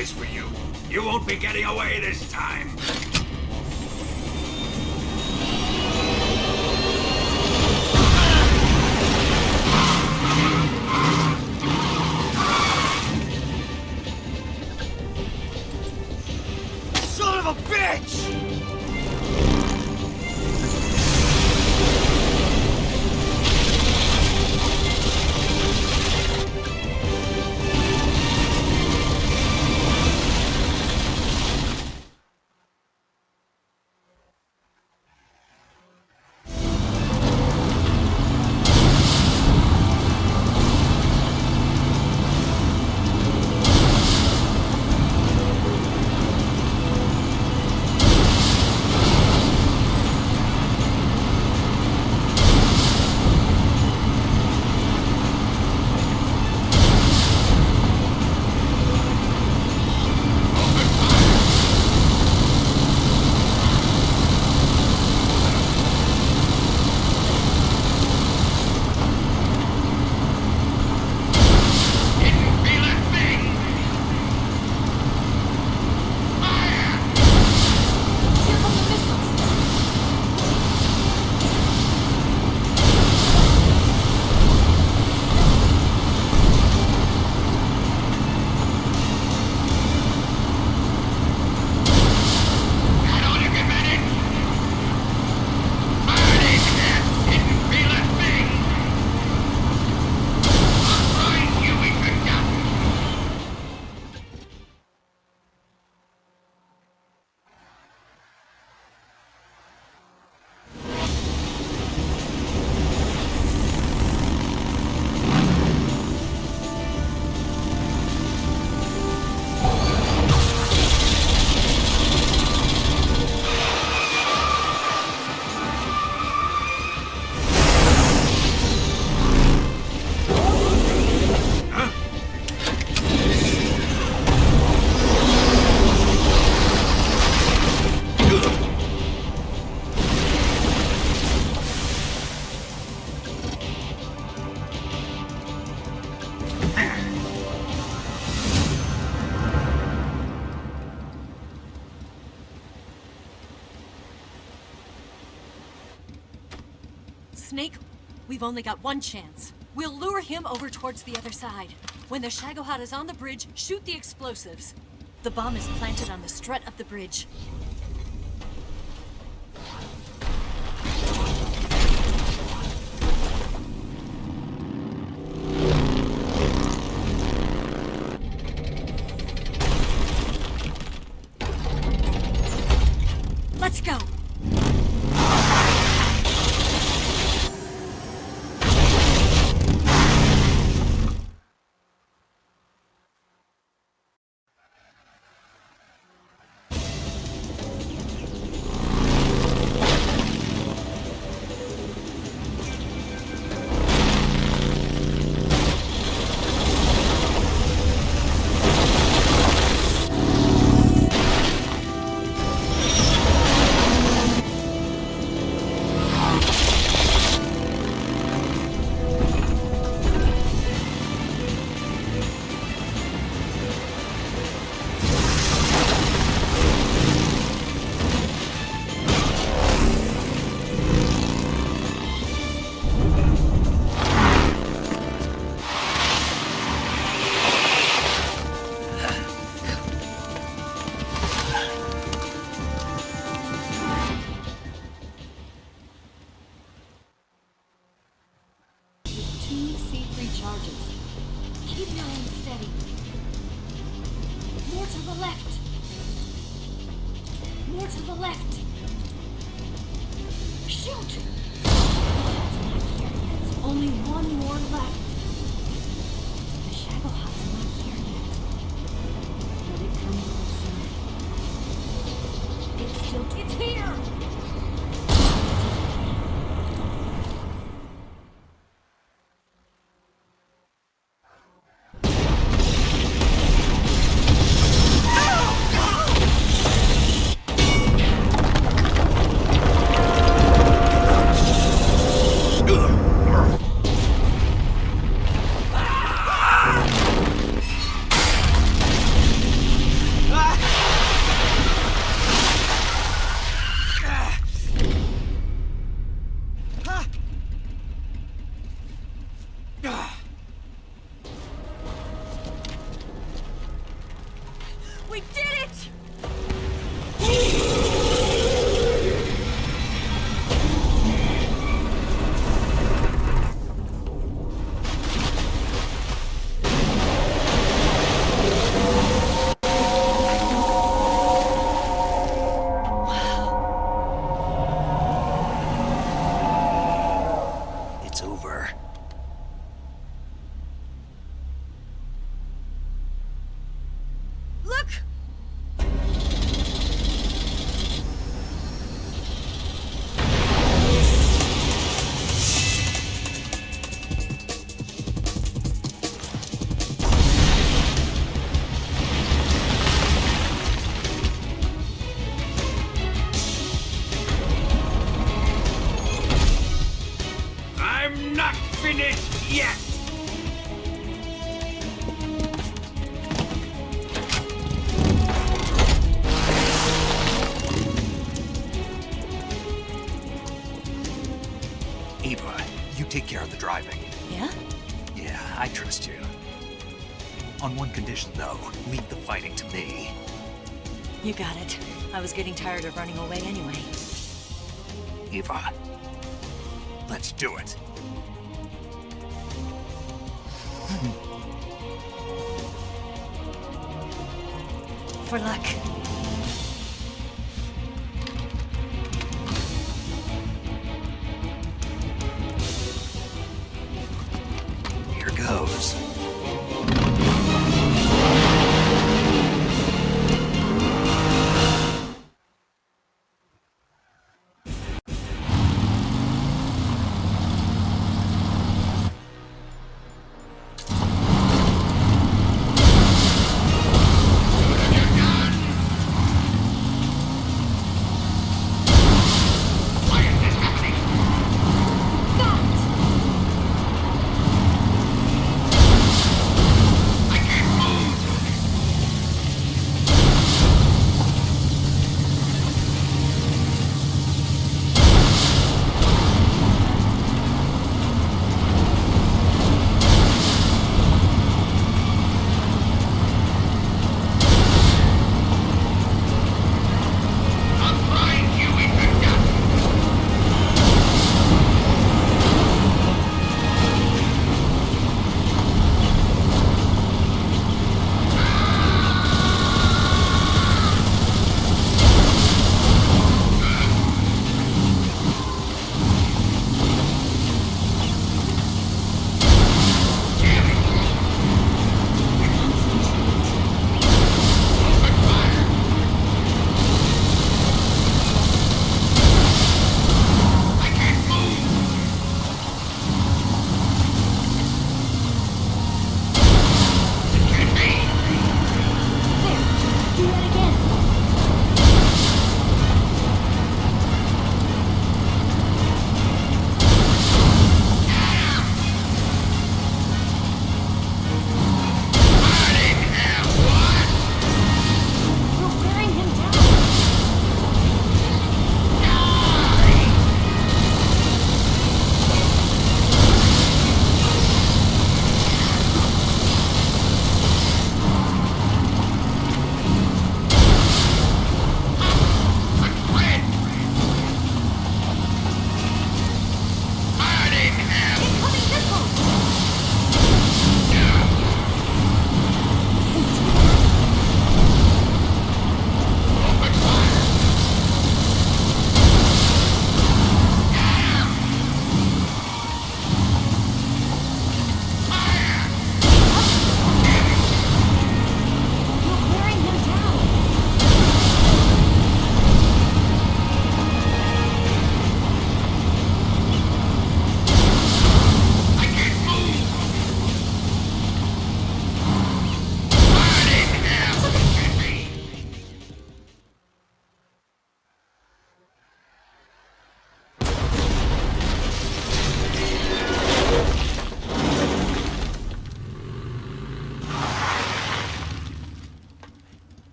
place for you. You won't be getting away this time. Son of a bitch! Snake, we've only got one chance. We'll lure him over towards the other side. When the Shagohod is on the bridge, shoot the explosives. The bomb is planted on the strut of the bridge. Let's go! Keep your aim steady. More to the left. More to the left. Shoot! Only one more left. The Shagohod's not here yet. Let it come closer. It's here! yet! Eva, you take care of the driving. Yeah? Yeah, I trust you. On one condition, though. Leave the fighting to me. You got it. I was getting tired of running away anyway. Eva, let's do it. For luck. Here goes.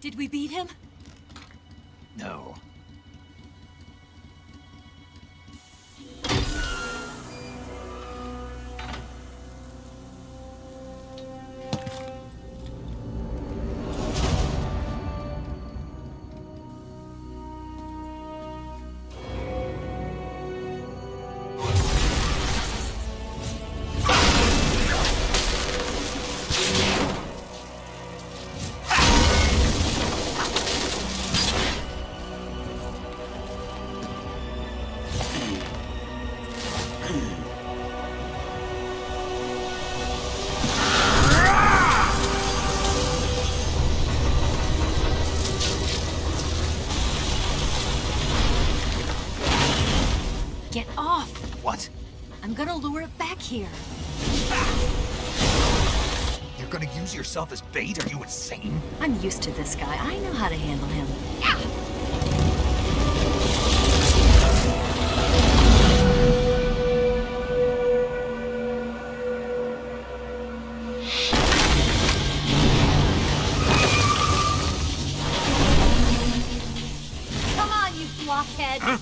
Did we beat him? No. Get off! What? I'm gonna lure it back here. You're gonna use yourself as bait? Are you insane? I'm used to this guy. I know how to handle him. you blockhead! Huh?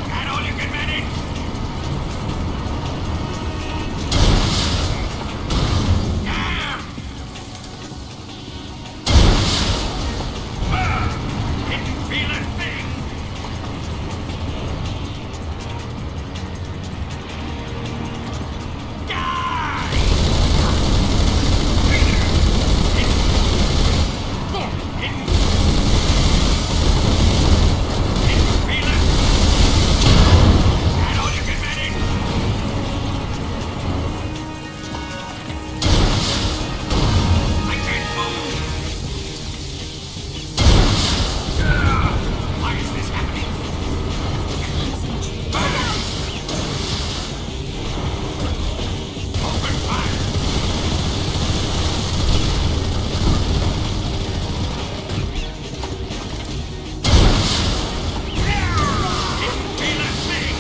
That all you can manage? Damn! Didn't feel a thing! Die! There! Didn't feel it! That all you can manage? I can't move! Why is this happening? Open fire! Didn't feel a thing!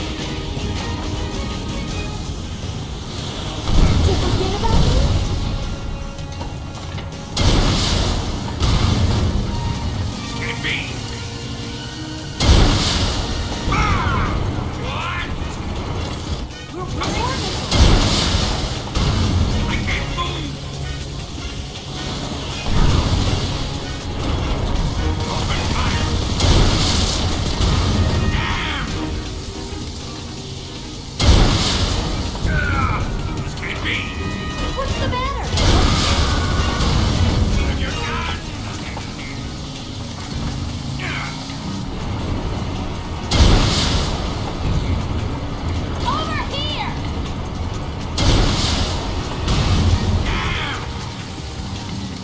Did you forget about me? Can be. What? We're warning. I can't move. Open fire. Damn. This can't be. What's the matter? You're done. Over here!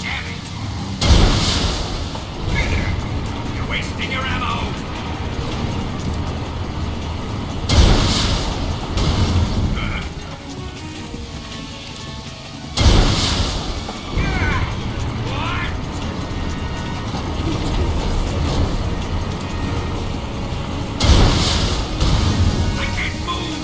Damn it. You're wasting your ammo. What? I can't move.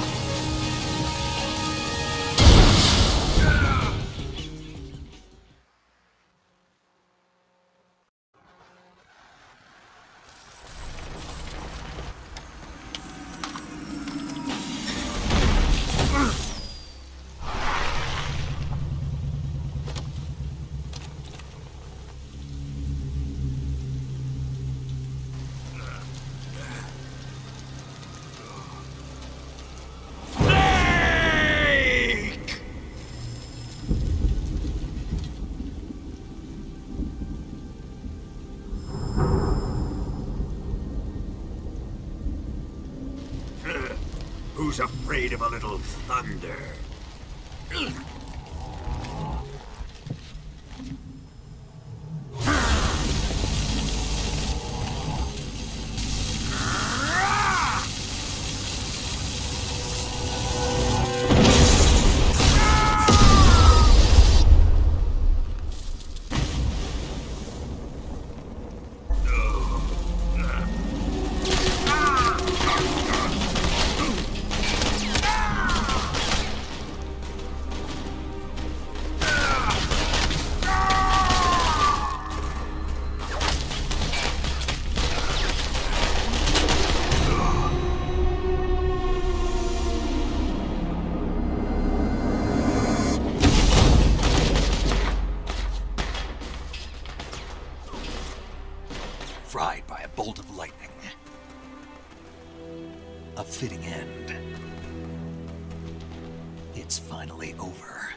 Snake! Who's afraid of a little thunder? Fried by a bolt of lightning. A fitting end. It's finally over.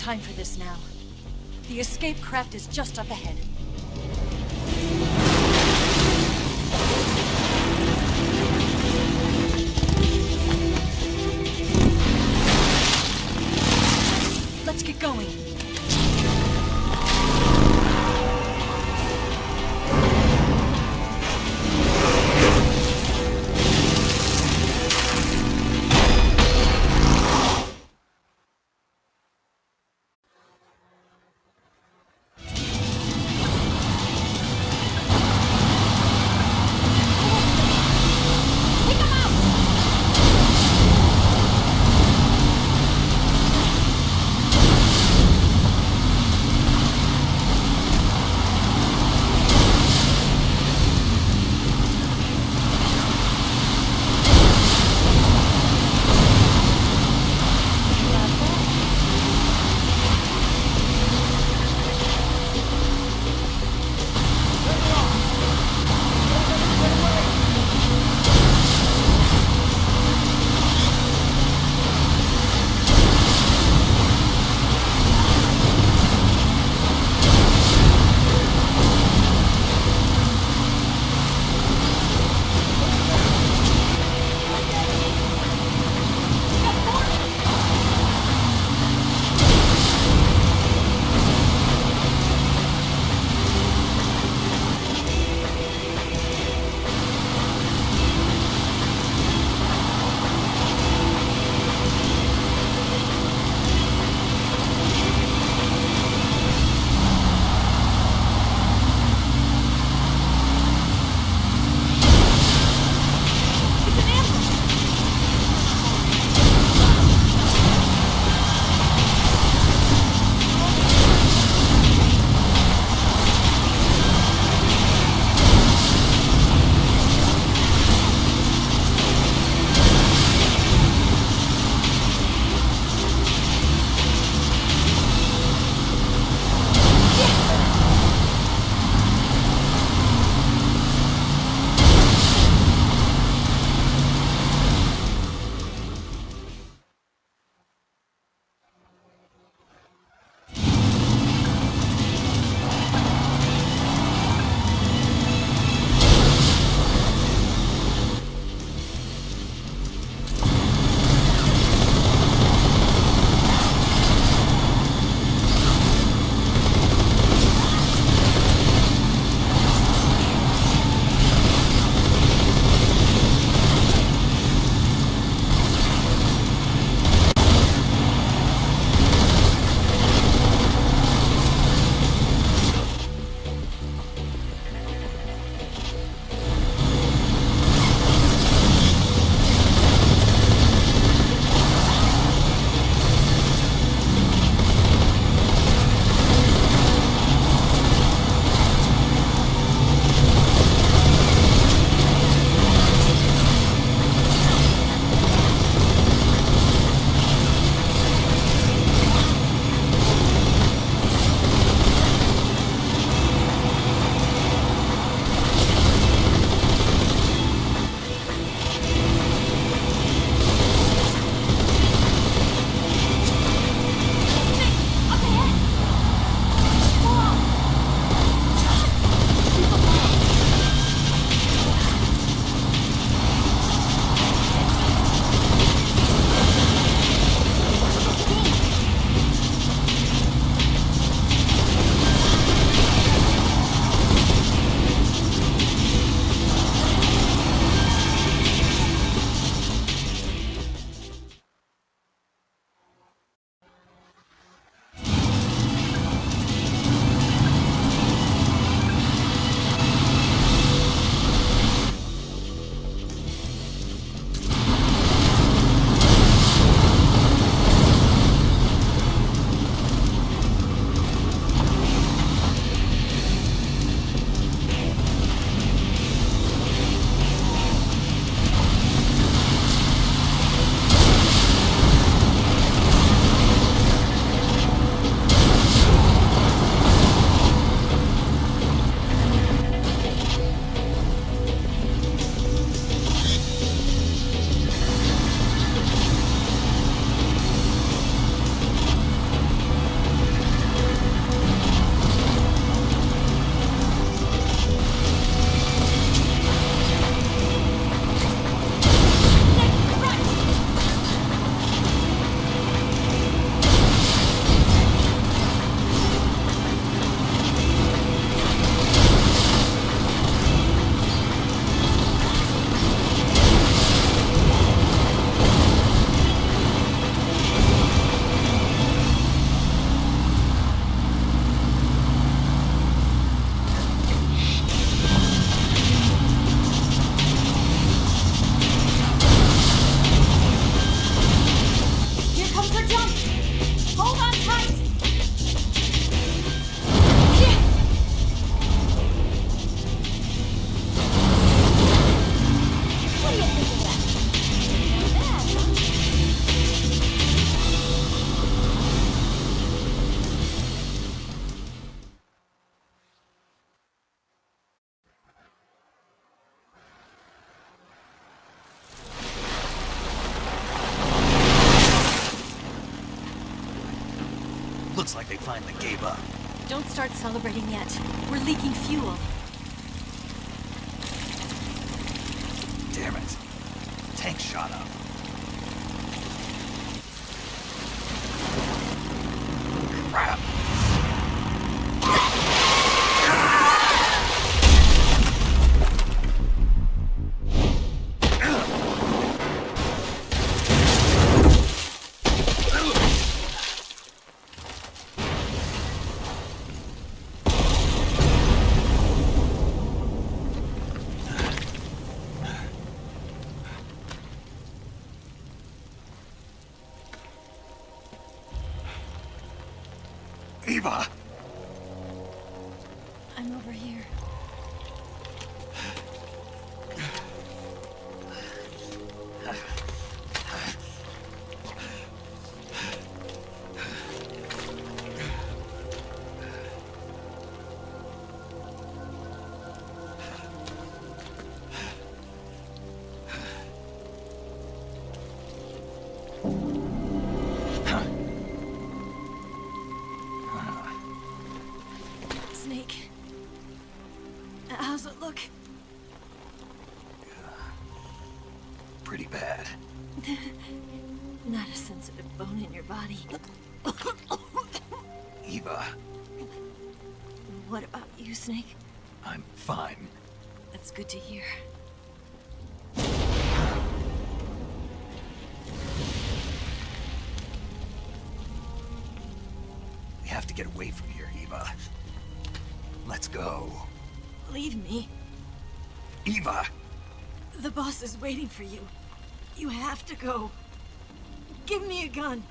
time for this now. The escape craft is just up ahead. Let's get going. Looks like they finally gave up. Don't start celebrating yet. We're leaking fuel. Damn it. Tank shot up. Crap. Eva! I'm over here. Snake. How's it look? Pretty bad. Not a sensitive bone in your body. Eva, What about you, Snake? I'm fine. That's good to hear. We have to get away from here, Eva. Let's go. Leave me. Eva! The boss is waiting for you. You have to go. Give me a gun.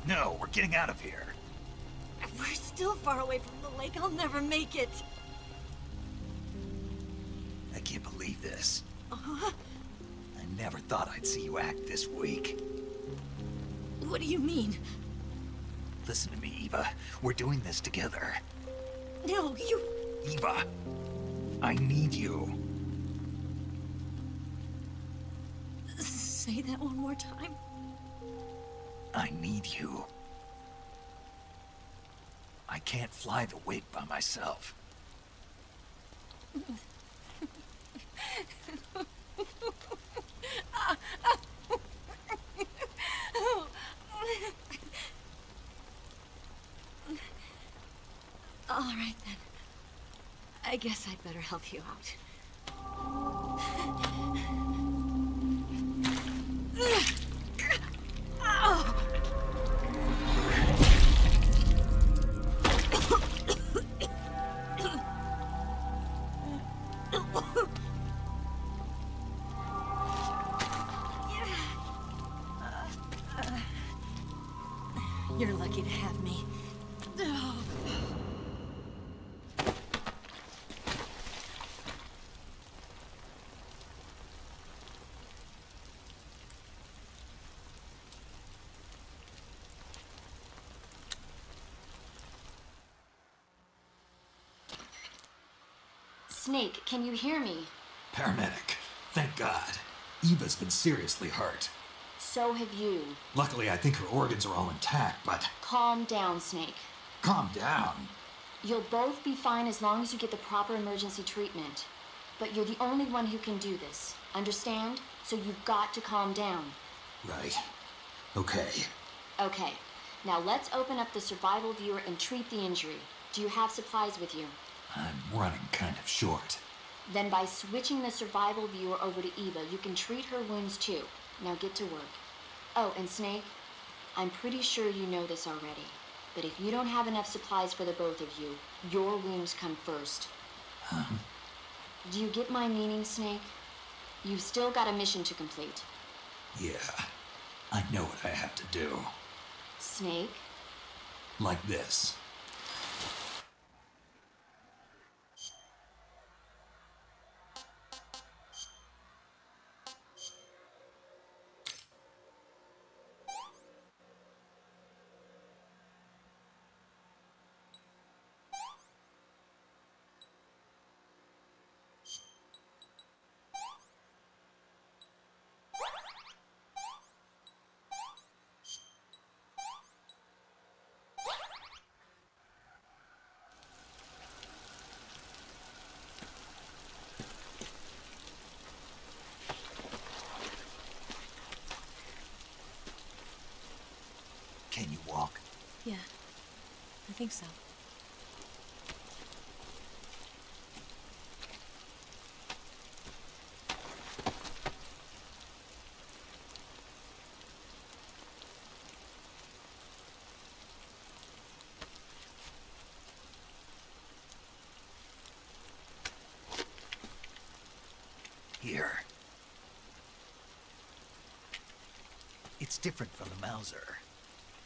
No, we're getting out of here. We're still far away from the lake. I'll never make it. I can't believe this. Uh-huh. I never thought I'd see you act this weak. What do you mean? Listen to me, Eva. We're doing this together. No, you... Eva, I need you. Say that one more time. I need you. I can't fly the wig by myself. All right, then. I guess I'd better help you out. You're lucky to have me. Snake, can you hear me? Paramedic. Thank God. Eva's been seriously hurt. So have you. Luckily, I think her organs are all intact, but Calm down, Snake. calm down. You'll both be fine as long as you get the proper emergency treatment. But you're the only one who can do this. Understand? So you've got to calm down. Right. Okay. Okay. Now let's open up the survival viewer and treat the injury. Do you have supplies with you? I'm running kind of short. Then by switching the survival viewer over to Eva, you can treat her wounds too. Now get to work. Oh, and Snake, I'm pretty sure you know this already. But if you don't have enough supplies for the both of you, your wounds come first. Do you get my meaning, Snake? You've still got a mission to complete. Yeah. I know what I have to do. Snake? Like this. Can you walk? Yeah, I think so. Here. It's different from the Mauser.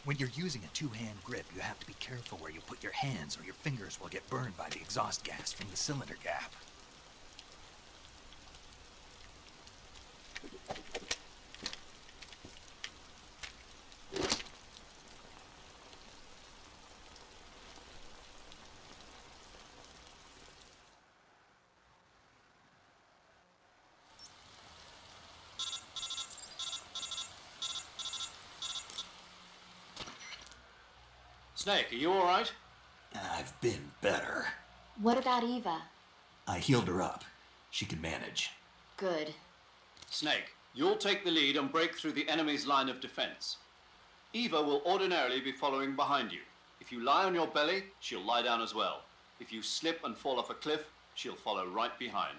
When you're using a two-hand grip, you have to be careful where you put your hands or your fingers will get burned by the exhaust gas from the cylinder gap. Snake, are you alright? I've been better. What about Eva? I healed her up. She can manage. Good. Snake, you'll take the lead and break through the enemy's line of defense. Eva will ordinarily be following behind you. If you lie on your belly, she'll lie down as well. If you slip and fall off a cliff, she'll follow right behind.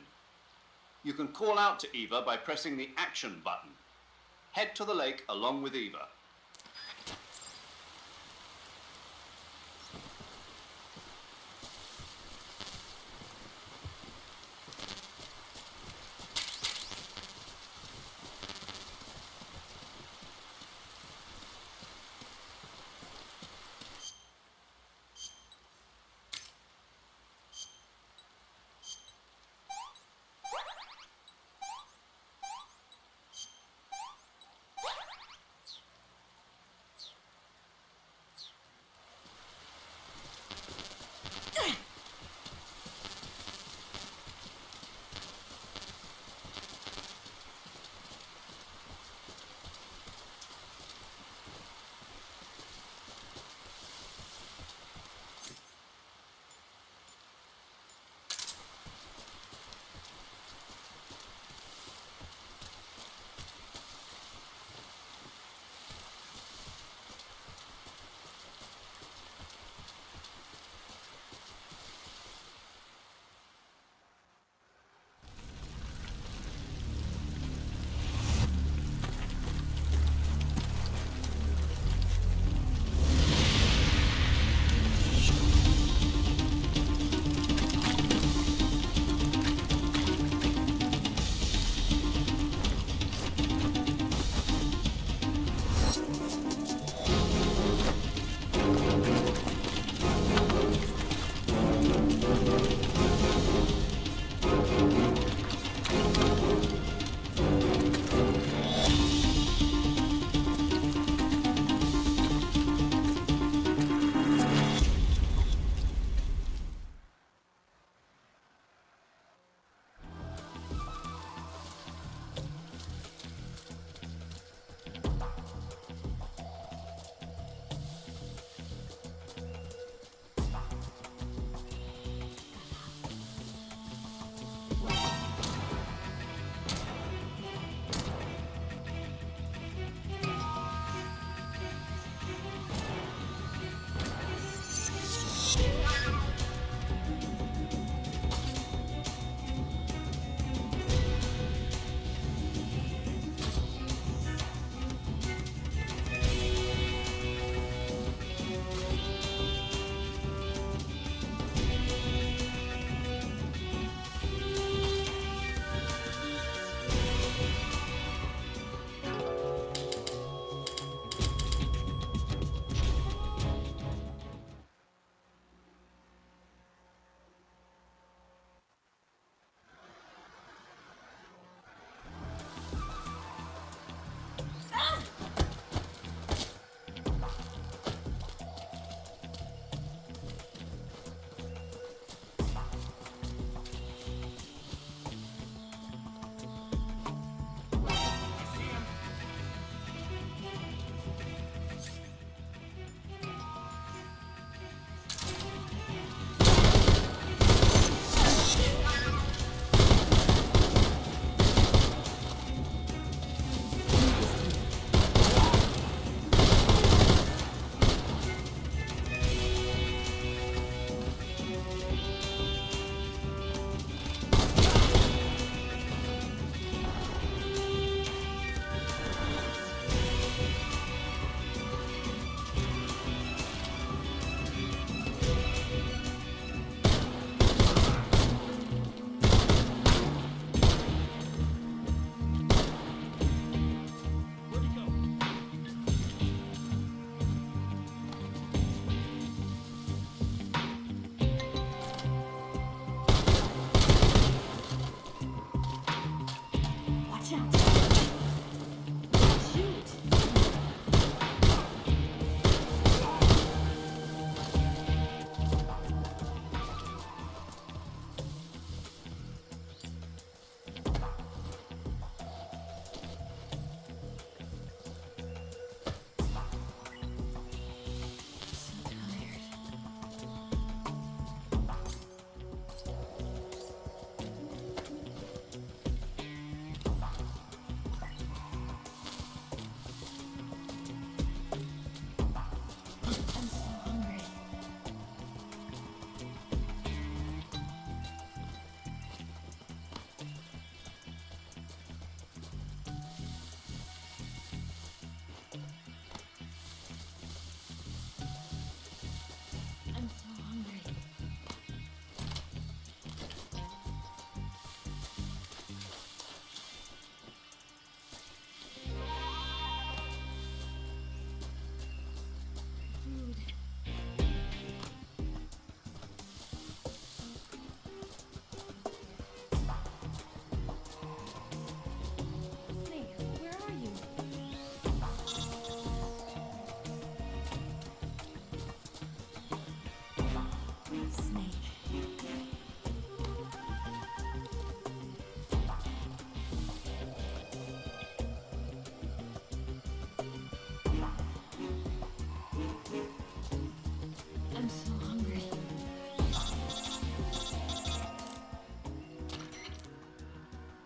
You can call out to Eva by pressing the action button. Head to the lake along with Eva.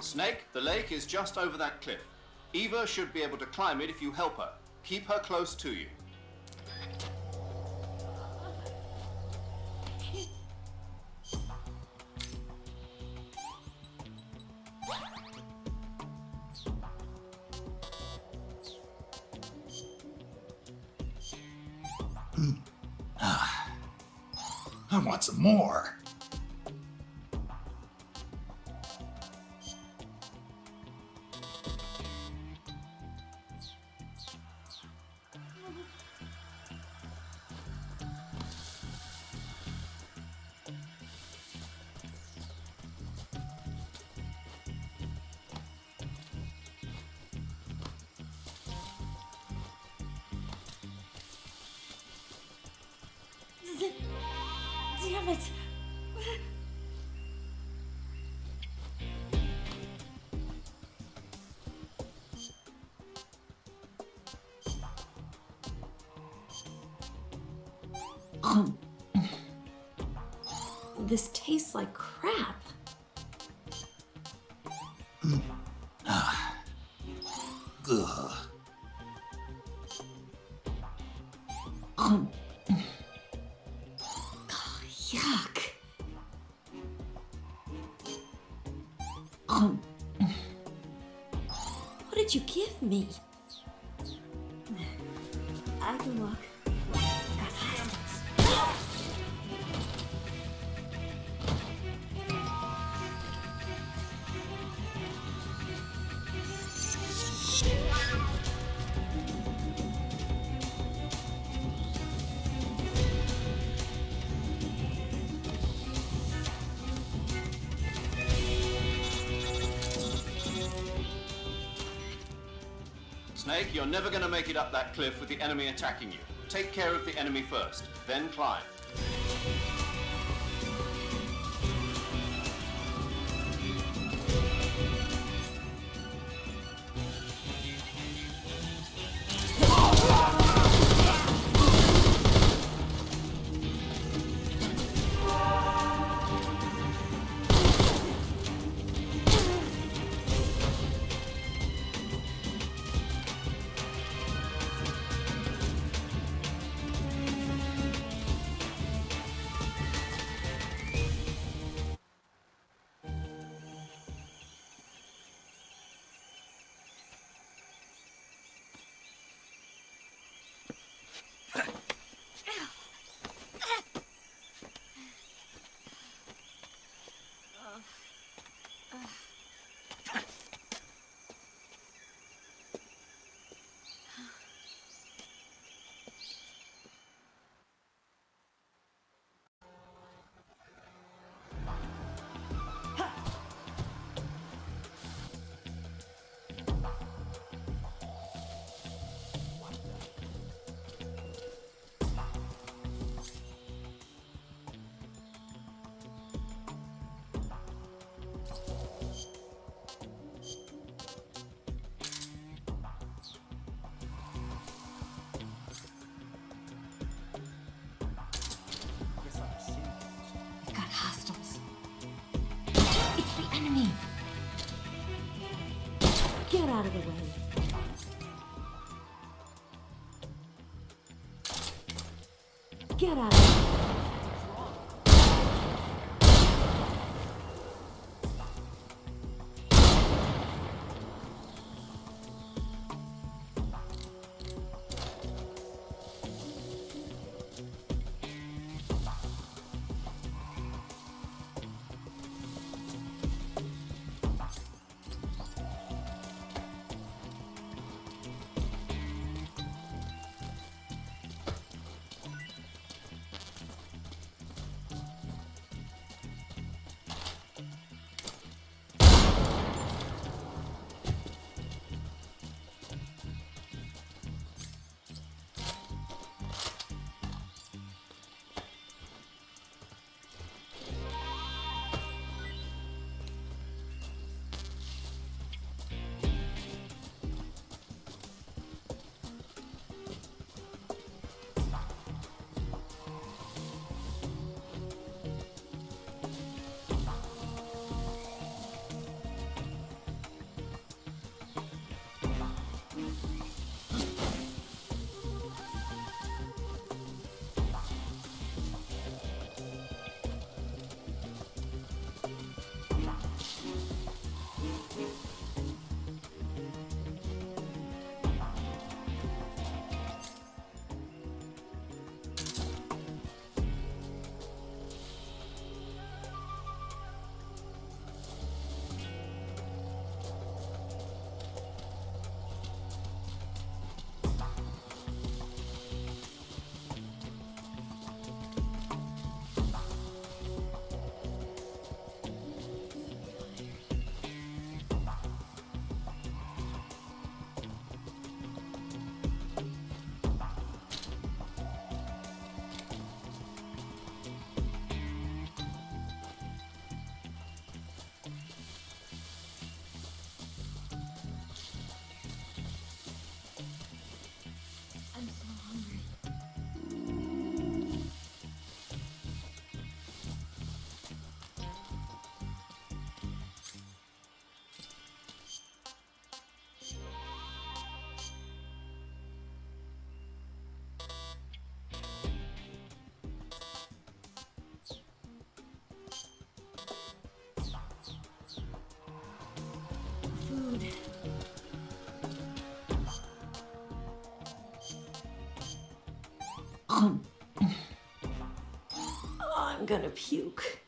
Snake, the lake is just over that cliff. Eva should be able to climb it if you help her. Keep her close to you. I want some more. Damn it! This tastes like crap. Ugh. Yuck. What did you give me? I can walk. Got hospitals. Snake, you're never going to make it up that cliff with the enemy attacking you. Take care of the enemy first, then climb. We've got hostiles. It's the enemy. Get out of the way. Get out of the way. I'm gonna puke.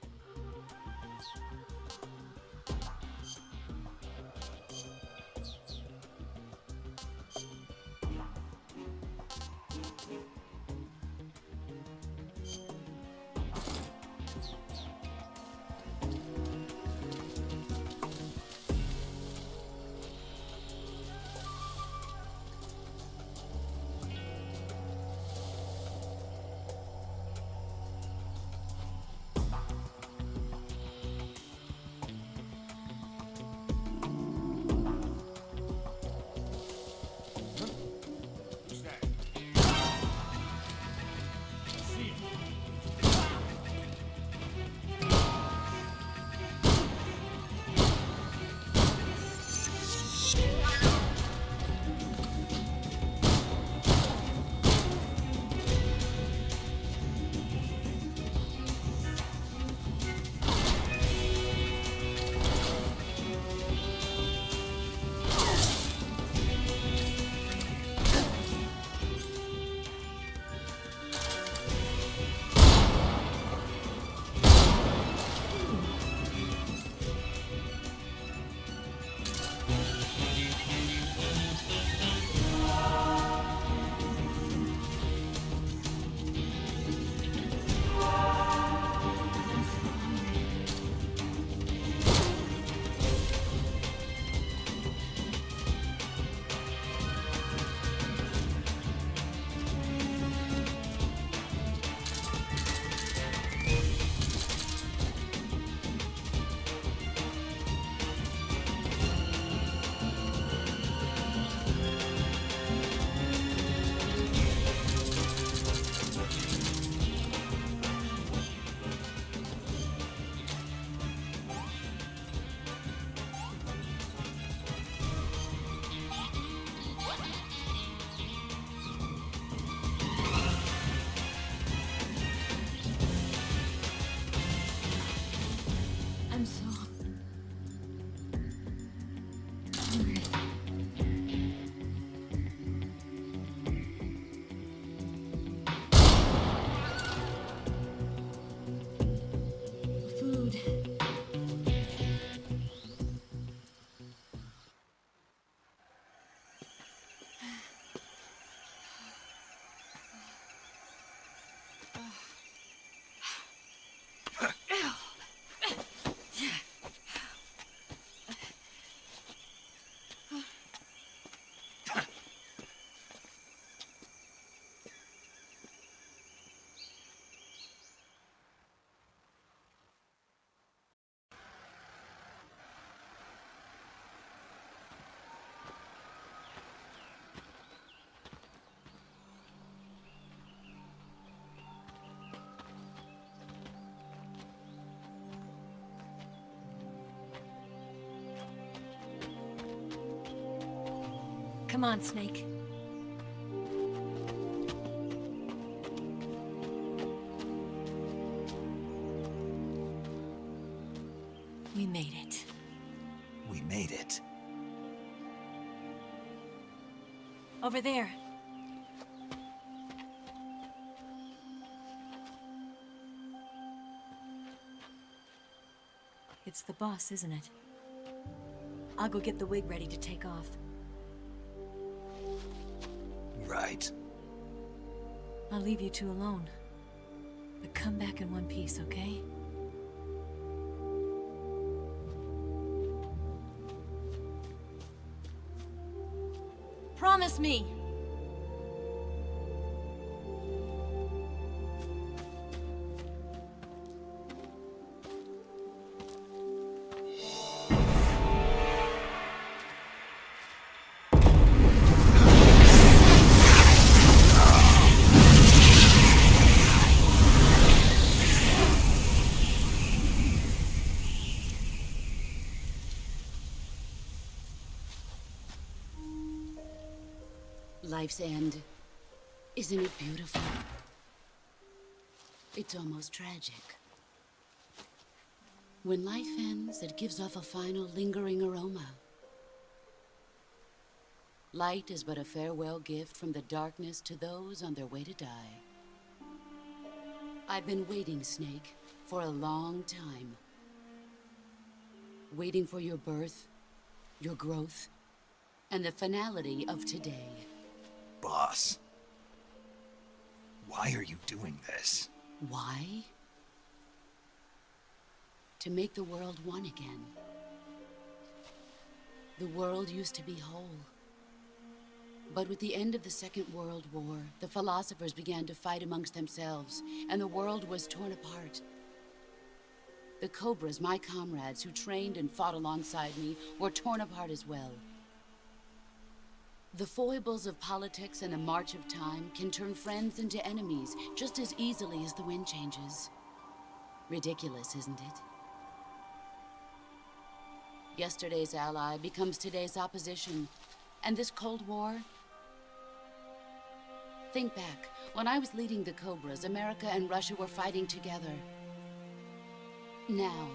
I'm so hungry. Food. Come on, Snake. We made it. We made it. Over there. It's the boss, isn't it? I'll go get the wig ready to take off. Right. I'll leave you two alone. But come back in one piece, okay? Promise me! Life's end. Isn't it beautiful? It's almost tragic. When life ends, it gives off a final lingering aroma. Light is but a farewell gift from the darkness to those on their way to die. I've been waiting, Snake, for a long time. Waiting for your birth, your growth, and the finality of today. Boss, why are you doing this? Why? To make the world one again. The world used to be whole. But with the end of the Second World War, the philosophers began to fight amongst themselves, and the world was torn apart. The Cobras, my comrades who trained and fought alongside me, were torn apart as well. The foibles of politics and the march of time can turn friends into enemies just as easily as the wind changes. Ridiculous, isn't it? Yesterday's ally becomes today's opposition. And this Cold War? Think back. When I was leading the Cobras, America and Russia were fighting together. Now,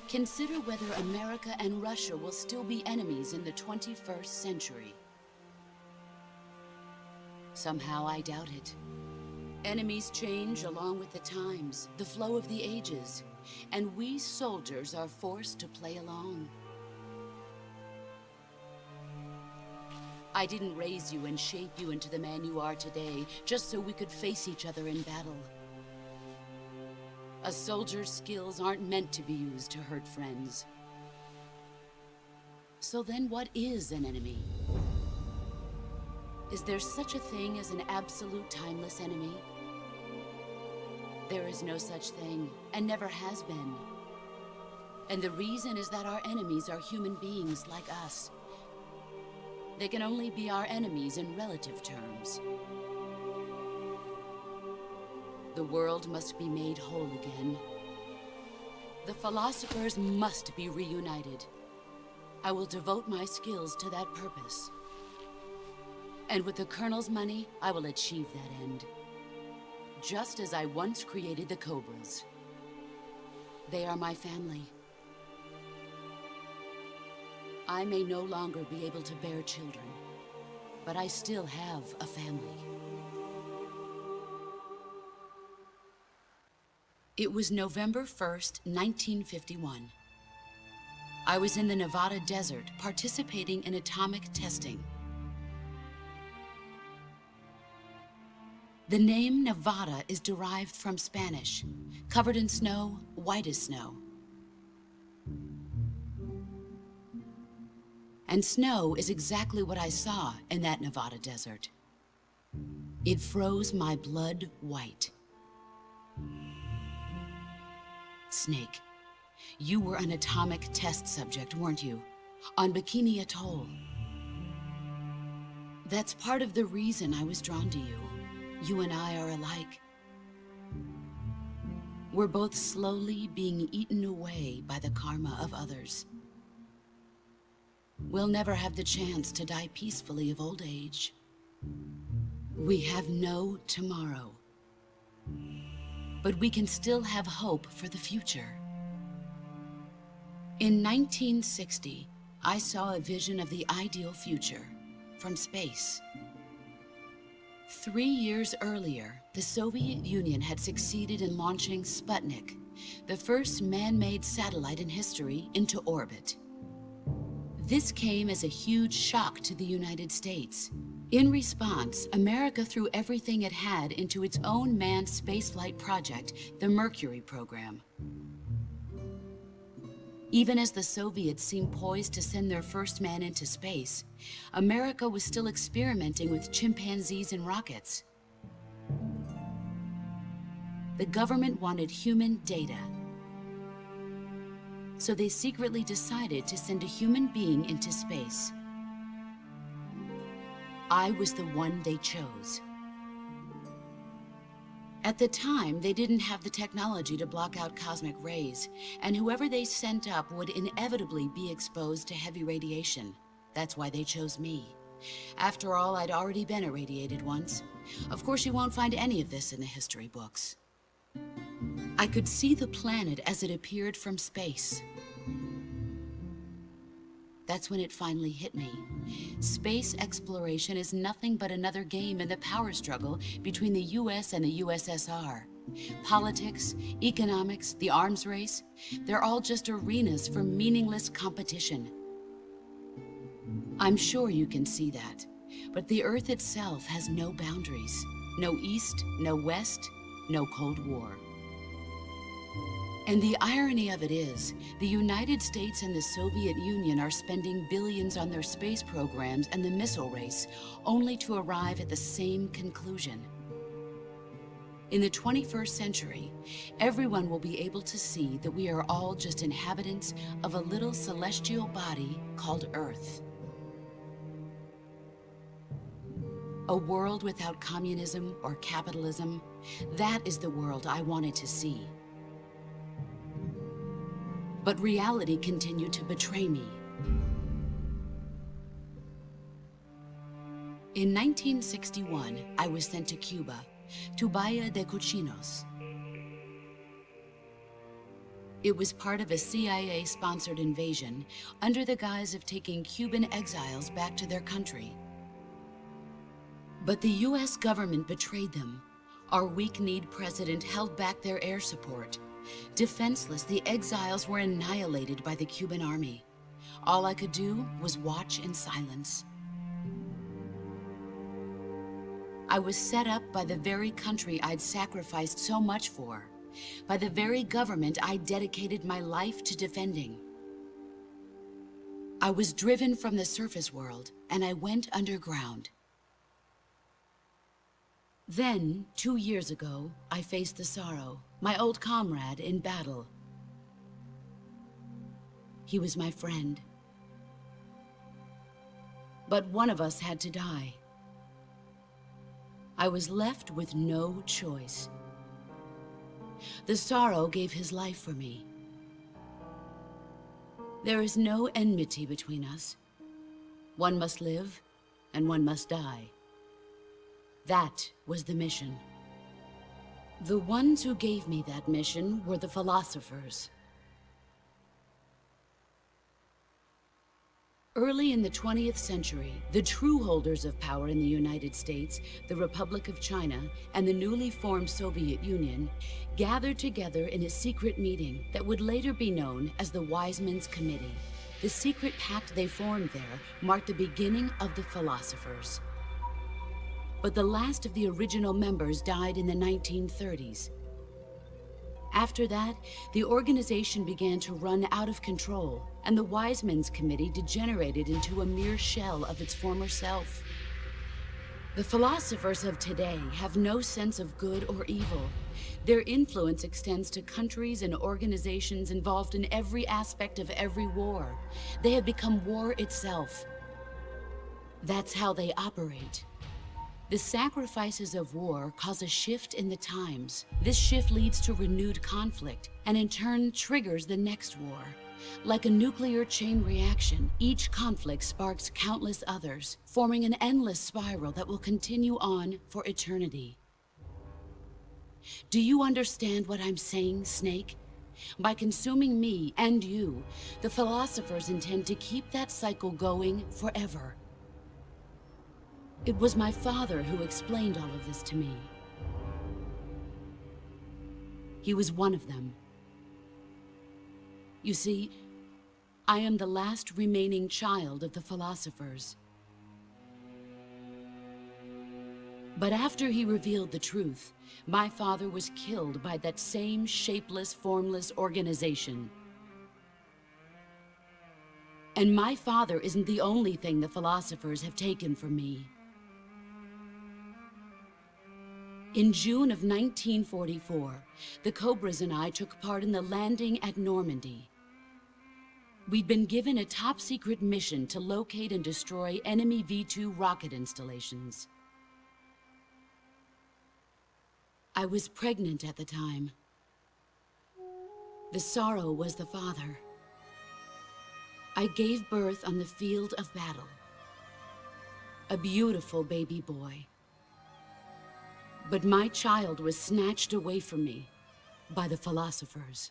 consider whether America and Russia will still be enemies in the 21st century. Somehow I doubt it. Enemies change along with the times, the flow of the ages, and we soldiers are forced to play along. I didn't raise you and shape you into the man you are today just so we could face each other in battle. A soldier's skills aren't meant to be used to hurt friends. So then what is an enemy? Is there such a thing as an absolute timeless enemy? There is no such thing, and never has been. And the reason is that our enemies are human beings like us. They can only be our enemies in relative terms. The world must be made whole again. The philosophers must be reunited. I will devote my skills to that purpose. And with the Colonel's money, I will achieve that end. Just as I once created the Cobras. They are my family. I may no longer be able to bear children, but I still have a family. It was November 1st, 1951. I was in the Nevada desert participating in atomic testing. The name Nevada is derived from Spanish, covered in snow, white as snow. And snow is exactly what I saw in that Nevada desert. It froze my blood white. Snake, you were an atomic test subject, weren't you? On Bikini Atoll. That's part of the reason I was drawn to you. You and I are alike. We're both slowly being eaten away by the karma of others. We'll never have the chance to die peacefully of old age. We have no tomorrow. But we can still have hope for the future. In 1960, I saw a vision of the ideal future from space. 3 years earlier, the Soviet Union had succeeded in launching Sputnik, the first man-made satellite in history, into orbit. This came as a huge shock to the United States. In response, America threw everything it had into its own manned spaceflight project, the Mercury program. Even as the Soviets seemed poised to send their first man into space, America was still experimenting with chimpanzees and rockets. The government wanted human data. So they secretly decided to send a human being into space. I was the one they chose. At the time, they didn't have the technology to block out cosmic rays, and whoever they sent up would inevitably be exposed to heavy radiation. That's why they chose me. After all, I'd already been irradiated once. Of course, you won't find any of this in the history books. I could see the planet as it appeared from space. That's when it finally hit me. Space exploration is nothing but another game in the power struggle between the US and the USSR. Politics, economics, the arms race, they're all just arenas for meaningless competition. I'm sure you can see that, but the Earth itself has no boundaries. No East, no West, no Cold War. And the irony of it is, the United States and the Soviet Union are spending billions on their space programs and the missile race, only to arrive at the same conclusion. In the 21st century, everyone will be able to see that we are all just inhabitants of a little celestial body called Earth. A world without communism or capitalism, that is the world I wanted to see. But reality continued to betray me. In 1961, I was sent to Cuba, to Bahia de Cochinos. It was part of a CIA-sponsored invasion under the guise of taking Cuban exiles back to their country. But the US government betrayed them. Our weak-kneed president held back their air support. Defenseless, the exiles were annihilated by the Cuban army. All I could do was watch in silence. I was set up by the very country I'd sacrificed so much for, by the very government I dedicated my life to defending. I was driven from the surface world, and I went underground. Then, 2 years ago, I faced the Sorrow, my old comrade in battle. He was my friend. But one of us had to die. I was left with no choice. The Sorrow gave his life for me. There is no enmity between us. One must live, and one must die. That was the mission. The ones who gave me that mission were the philosophers. Early in the 20th century, the true holders of power in the United States, the Republic of China, and the newly formed Soviet Union gathered together in a secret meeting that would later be known as the Wise Men's Committee. The secret pact they formed there marked the beginning of the philosophers. But the last of the original members died in the 1930s. After that, the organization began to run out of control, and the Wise Men's Committee degenerated into a mere shell of its former self. The philosophers of today have no sense of good or evil. Their influence extends to countries and organizations involved in every aspect of every war. They have become war itself. That's how they operate. The sacrifices of war cause a shift in the times. This shift leads to renewed conflict, and in turn triggers the next war. Like a nuclear chain reaction, each conflict sparks countless others, forming an endless spiral that will continue on for eternity. Do you understand what I'm saying, Snake? By consuming me and you, the philosophers intend to keep that cycle going forever. It was my father who explained all of this to me. He was one of them. You see, I am the last remaining child of the philosophers. But after he revealed the truth, my father was killed by that same shapeless, formless organization. And my father isn't the only thing the philosophers have taken from me. In June of 1944, the Cobras and I took part in the landing at Normandy. We'd been given a top-secret mission to locate and destroy enemy V-2 rocket installations. I was pregnant at the time. The Sorrow was the father. I gave birth on the field of battle. A beautiful baby boy. But my child was snatched away from me by the philosophers.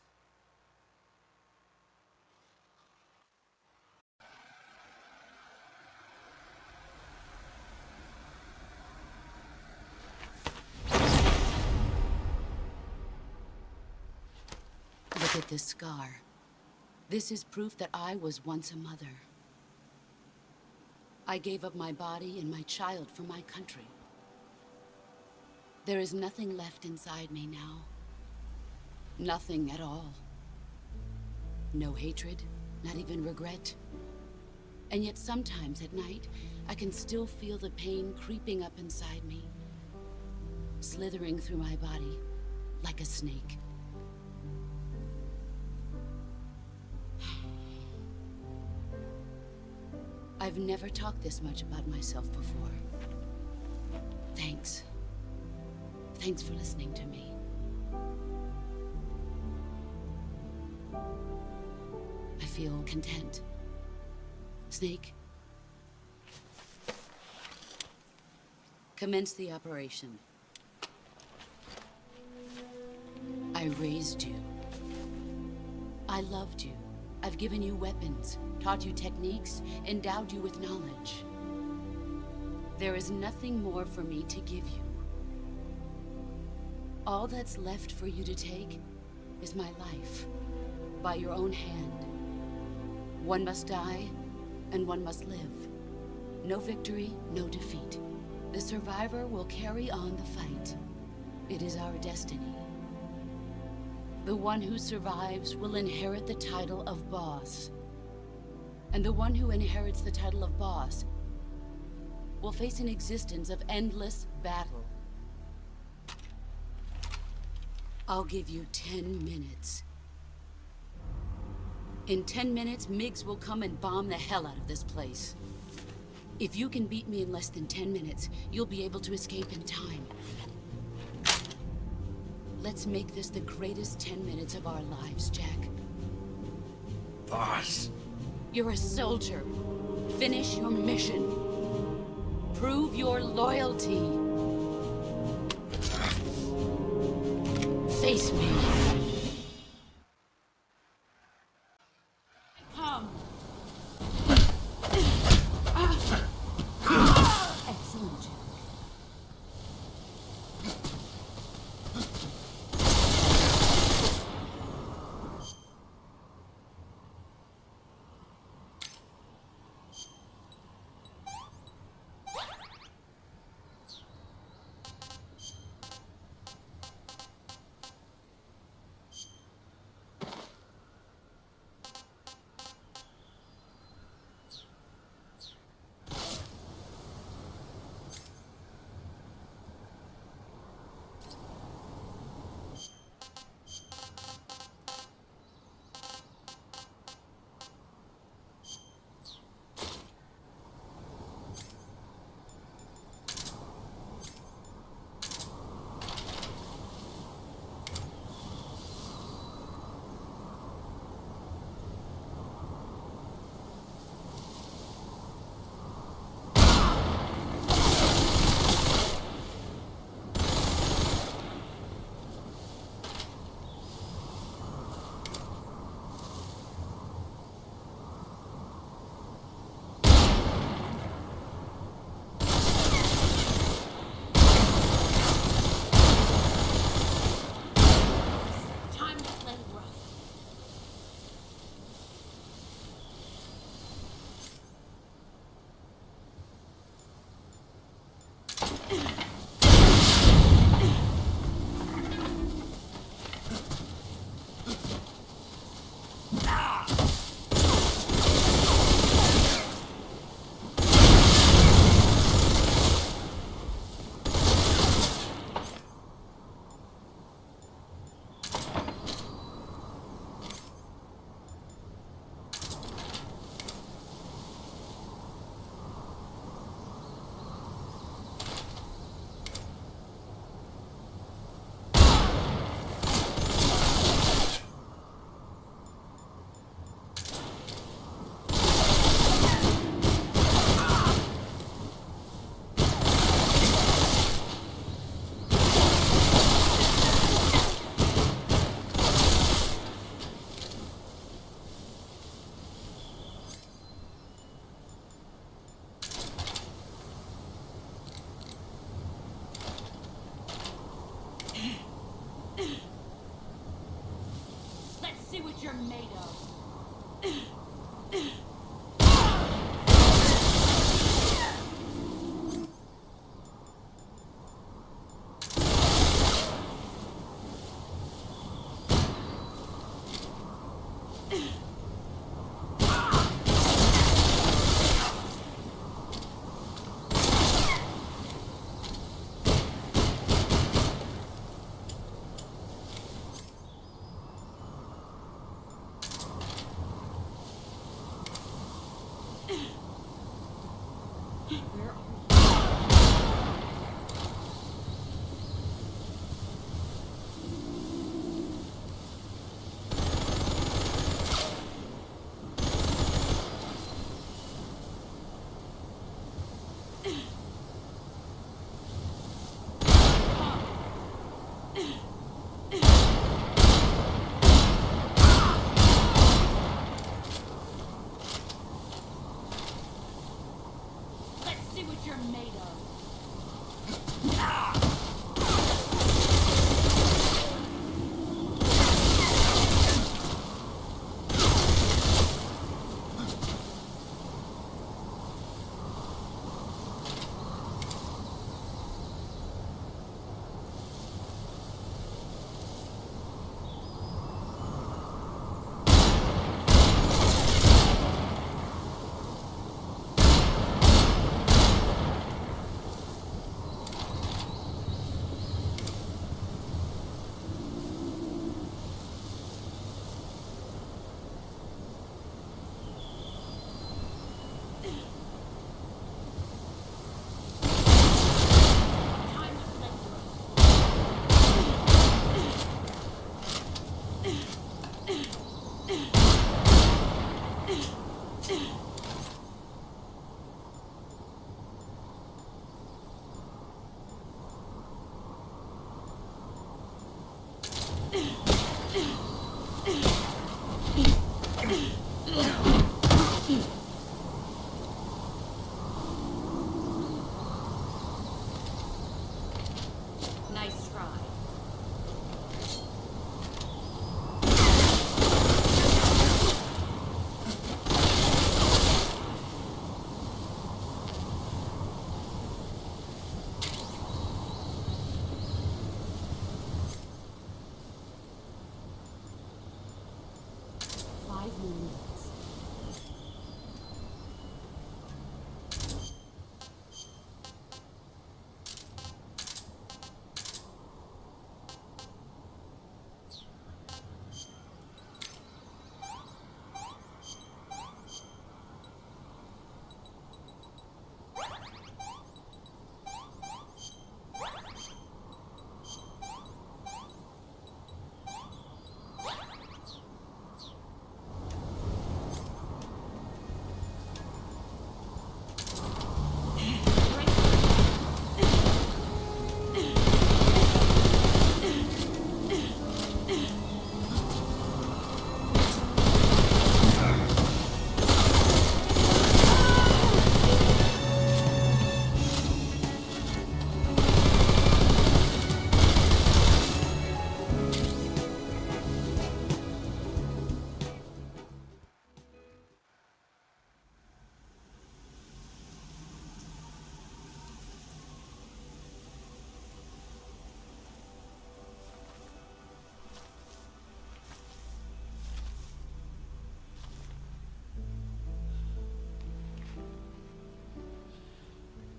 at this scar. This is proof that I was once a mother. I gave up my body and my child for my country. There is nothing left inside me now. Nothing at all. No hatred, not even regret. And yet sometimes at night, I can still feel the pain creeping up inside me, slithering through my body like a snake. I've never talked this much about myself before. Thanks. Thanks for listening to me. I feel content. Snake, commence the operation. I raised you. I loved you. I've given you weapons, taught you techniques, endowed you with knowledge. There is nothing more for me to give you. All that's left for you to take is my life, by your own hand. One must die, and one must live. No victory, no defeat. The survivor will carry on the fight. It is our destiny. The one who survives will inherit the title of boss. And the one who inherits the title of boss will face an existence of endless battle. I'll give you 10 minutes. In 10 minutes, MiGs will come and bomb the hell out of this place. If you can beat me in less than 10 minutes, you'll be able to escape in time. Let's make this the greatest 10 minutes of our lives, Jack. Boss. You're a soldier. Finish your mission. Prove your loyalty. Face me. Come. Excellent, Jack. Nice try.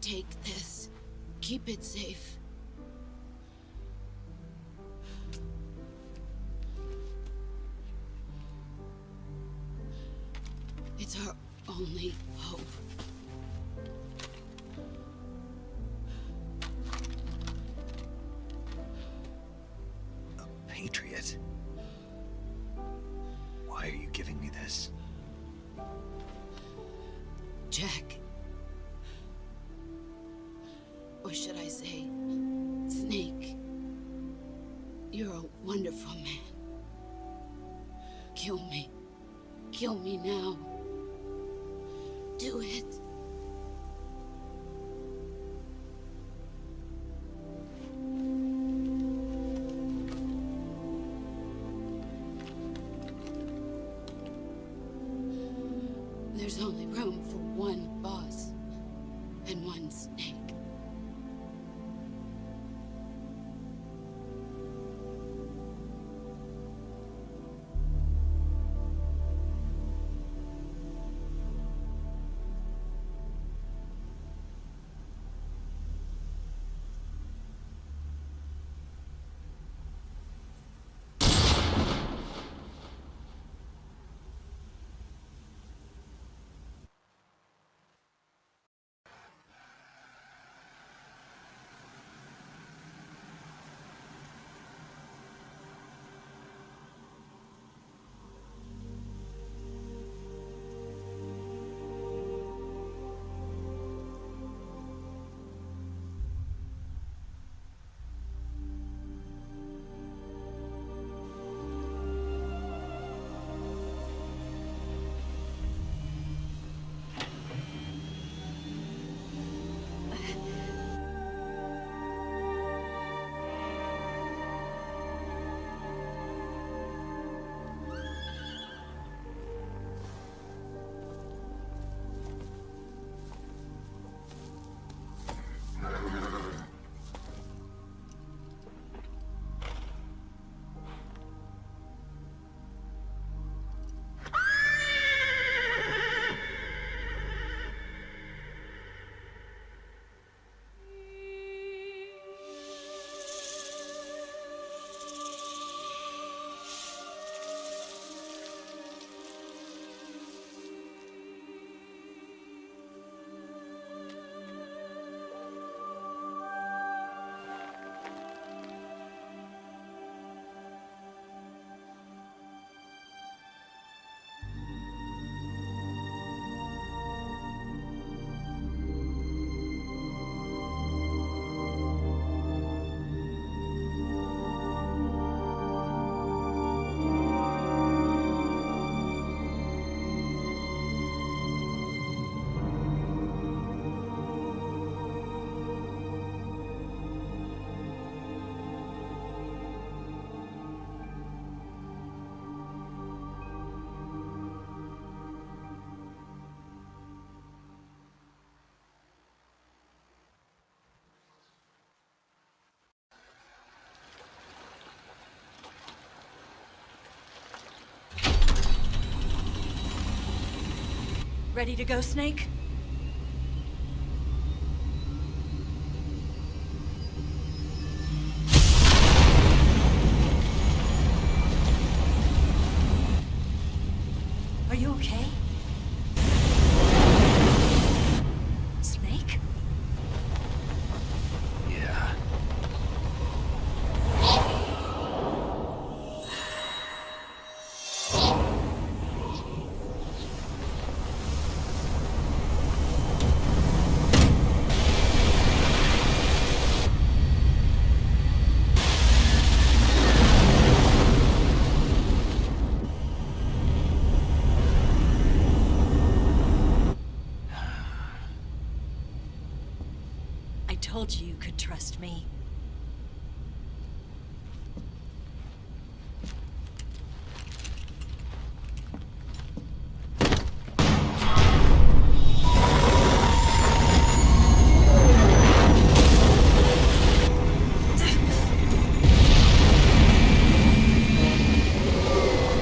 Take this. Keep it safe. It's our only hope. A patriot? Why are you giving me this? Jack. Or should I say, Snake? You're a wonderful man. Kill me. Kill me now. Do it. There's only room for one boss and one Snake. Ready to go, Snake? Are you okay? Snake? Yeah. I told you you could trust me.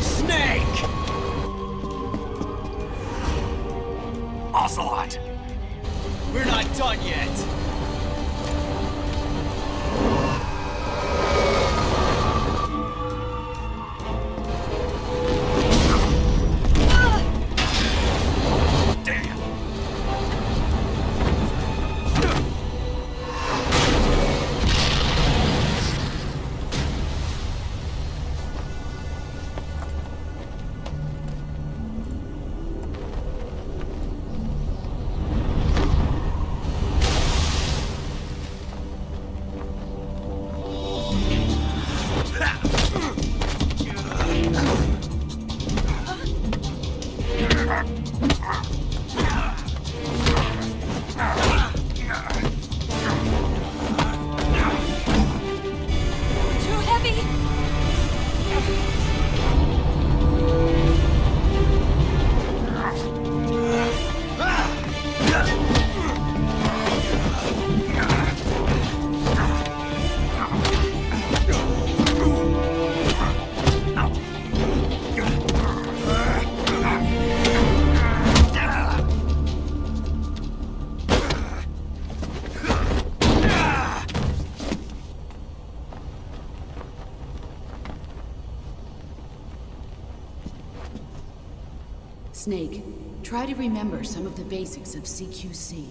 Snake! Ocelot! We're not done yet! Too heavy! Snake, try to remember some of the basics of CQC.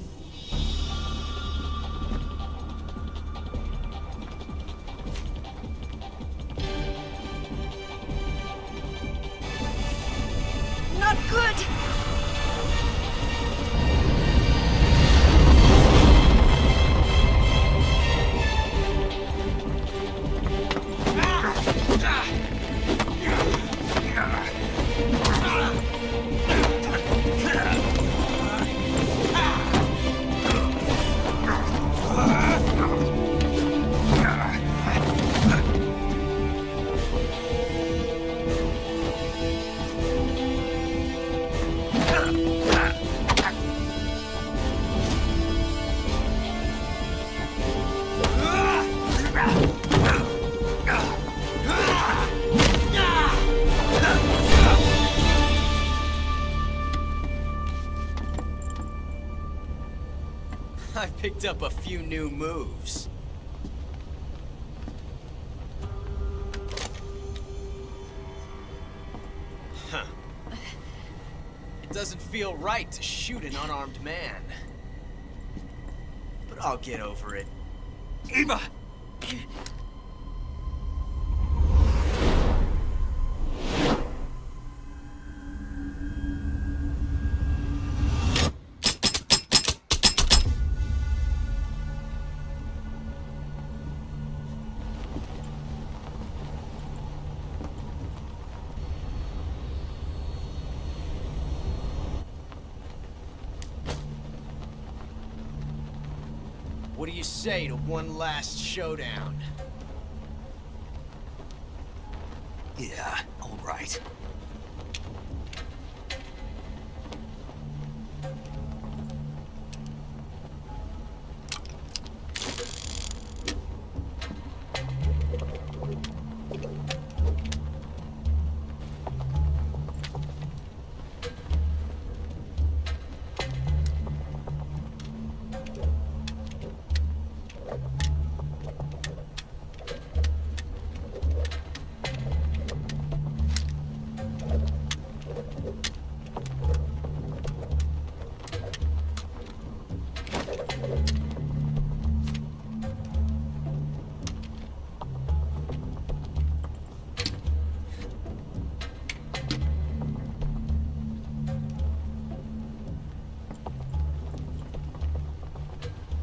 Not good! I picked up a few new moves. Huh. It doesn't feel right to shoot an unarmed man. But I'll get over it. Eva! What do you say to one last showdown? Yeah, all right.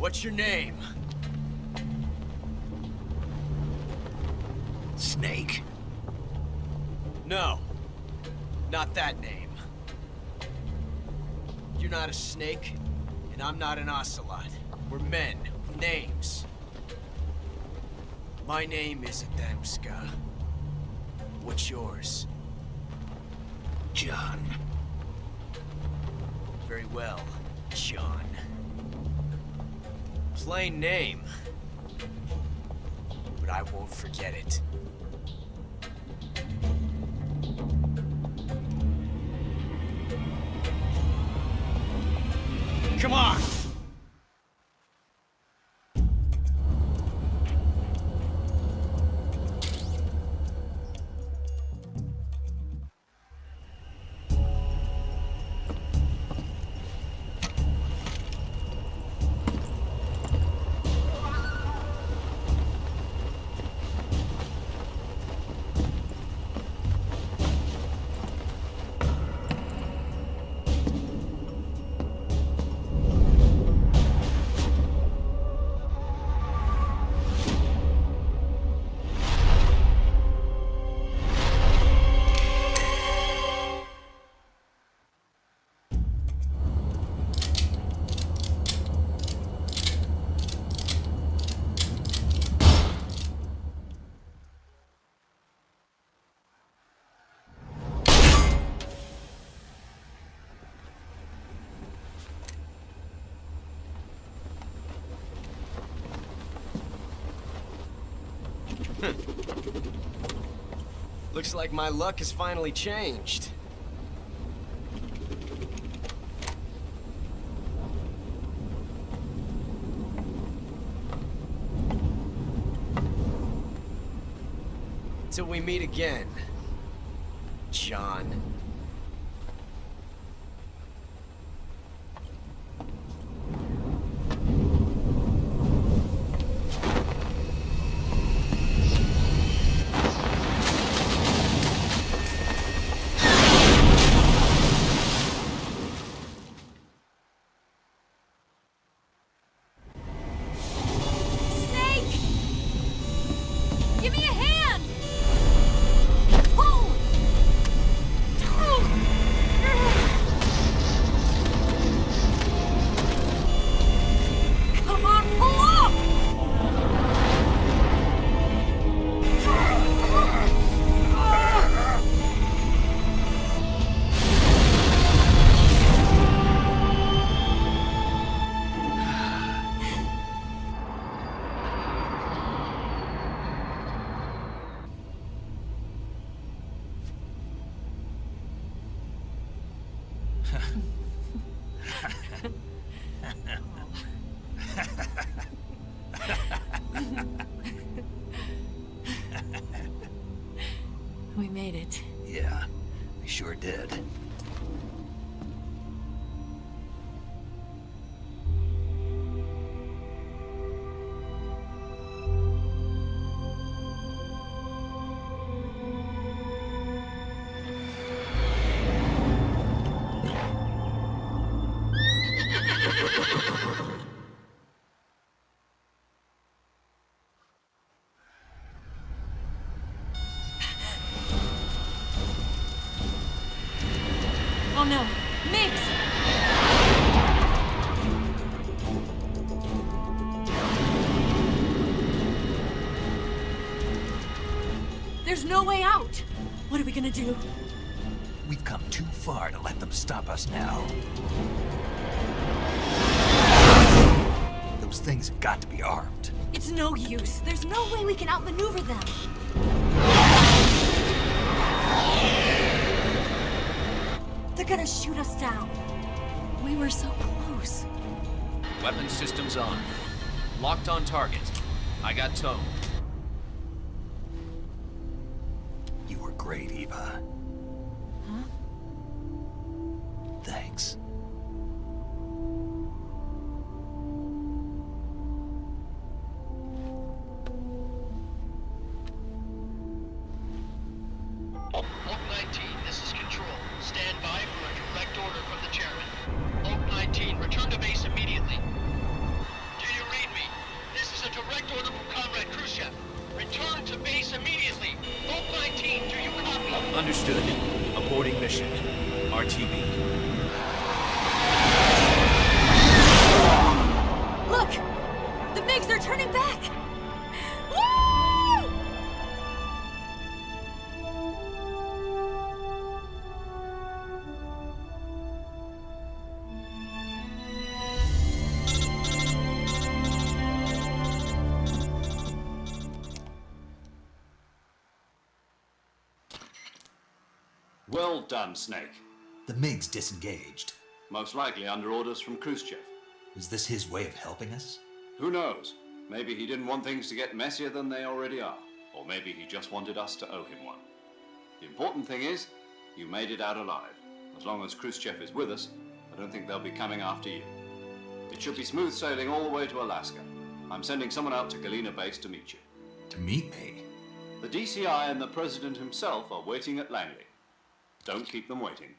What's your name? Snake. No. Not that name. You're not a snake, and I'm not an ocelot. We're men with names. My name is Adamska. What's yours? John. Very well, John. Plain name. But I won't forget it. Come on! Looks like my luck has finally changed. Till we meet again, John. Give me a hand! Pull! Come on, pull up! We made it. Yeah, we sure did. Oh no, Miggs! There's no way out! What are we gonna do? We've come too far to let them stop us now. Those things have got to be armed. It's no use. There's no way we can outmaneuver them. They're gonna shoot us down. We were so close. Weapon systems on. Locked on target. I got towed. You were great, Eva. Huh? Thanks. Oak 19, this is Control. Stand by for a direct order from the chairman. Oak 19, return to base immediately. Do Return to base immediately. Vault 19, do you copy? Understood. Aborting mission. RTB. Look! The MiGs are turning back! Woo! Well done, Snake. The MiGs disengaged. Most likely under orders from Khrushchev. Is this his way of helping us? Who knows? Maybe he didn't want things to get messier than they already are. Or maybe he just wanted us to owe him one. The important thing is, you made it out alive. As long as Khrushchev is with us, I don't think they'll be coming after you. It should be smooth sailing all the way to Alaska. I'm sending someone out to Galena Base to meet you. To meet me? The DCI and the President himself are waiting at Langley. Don't keep them waiting.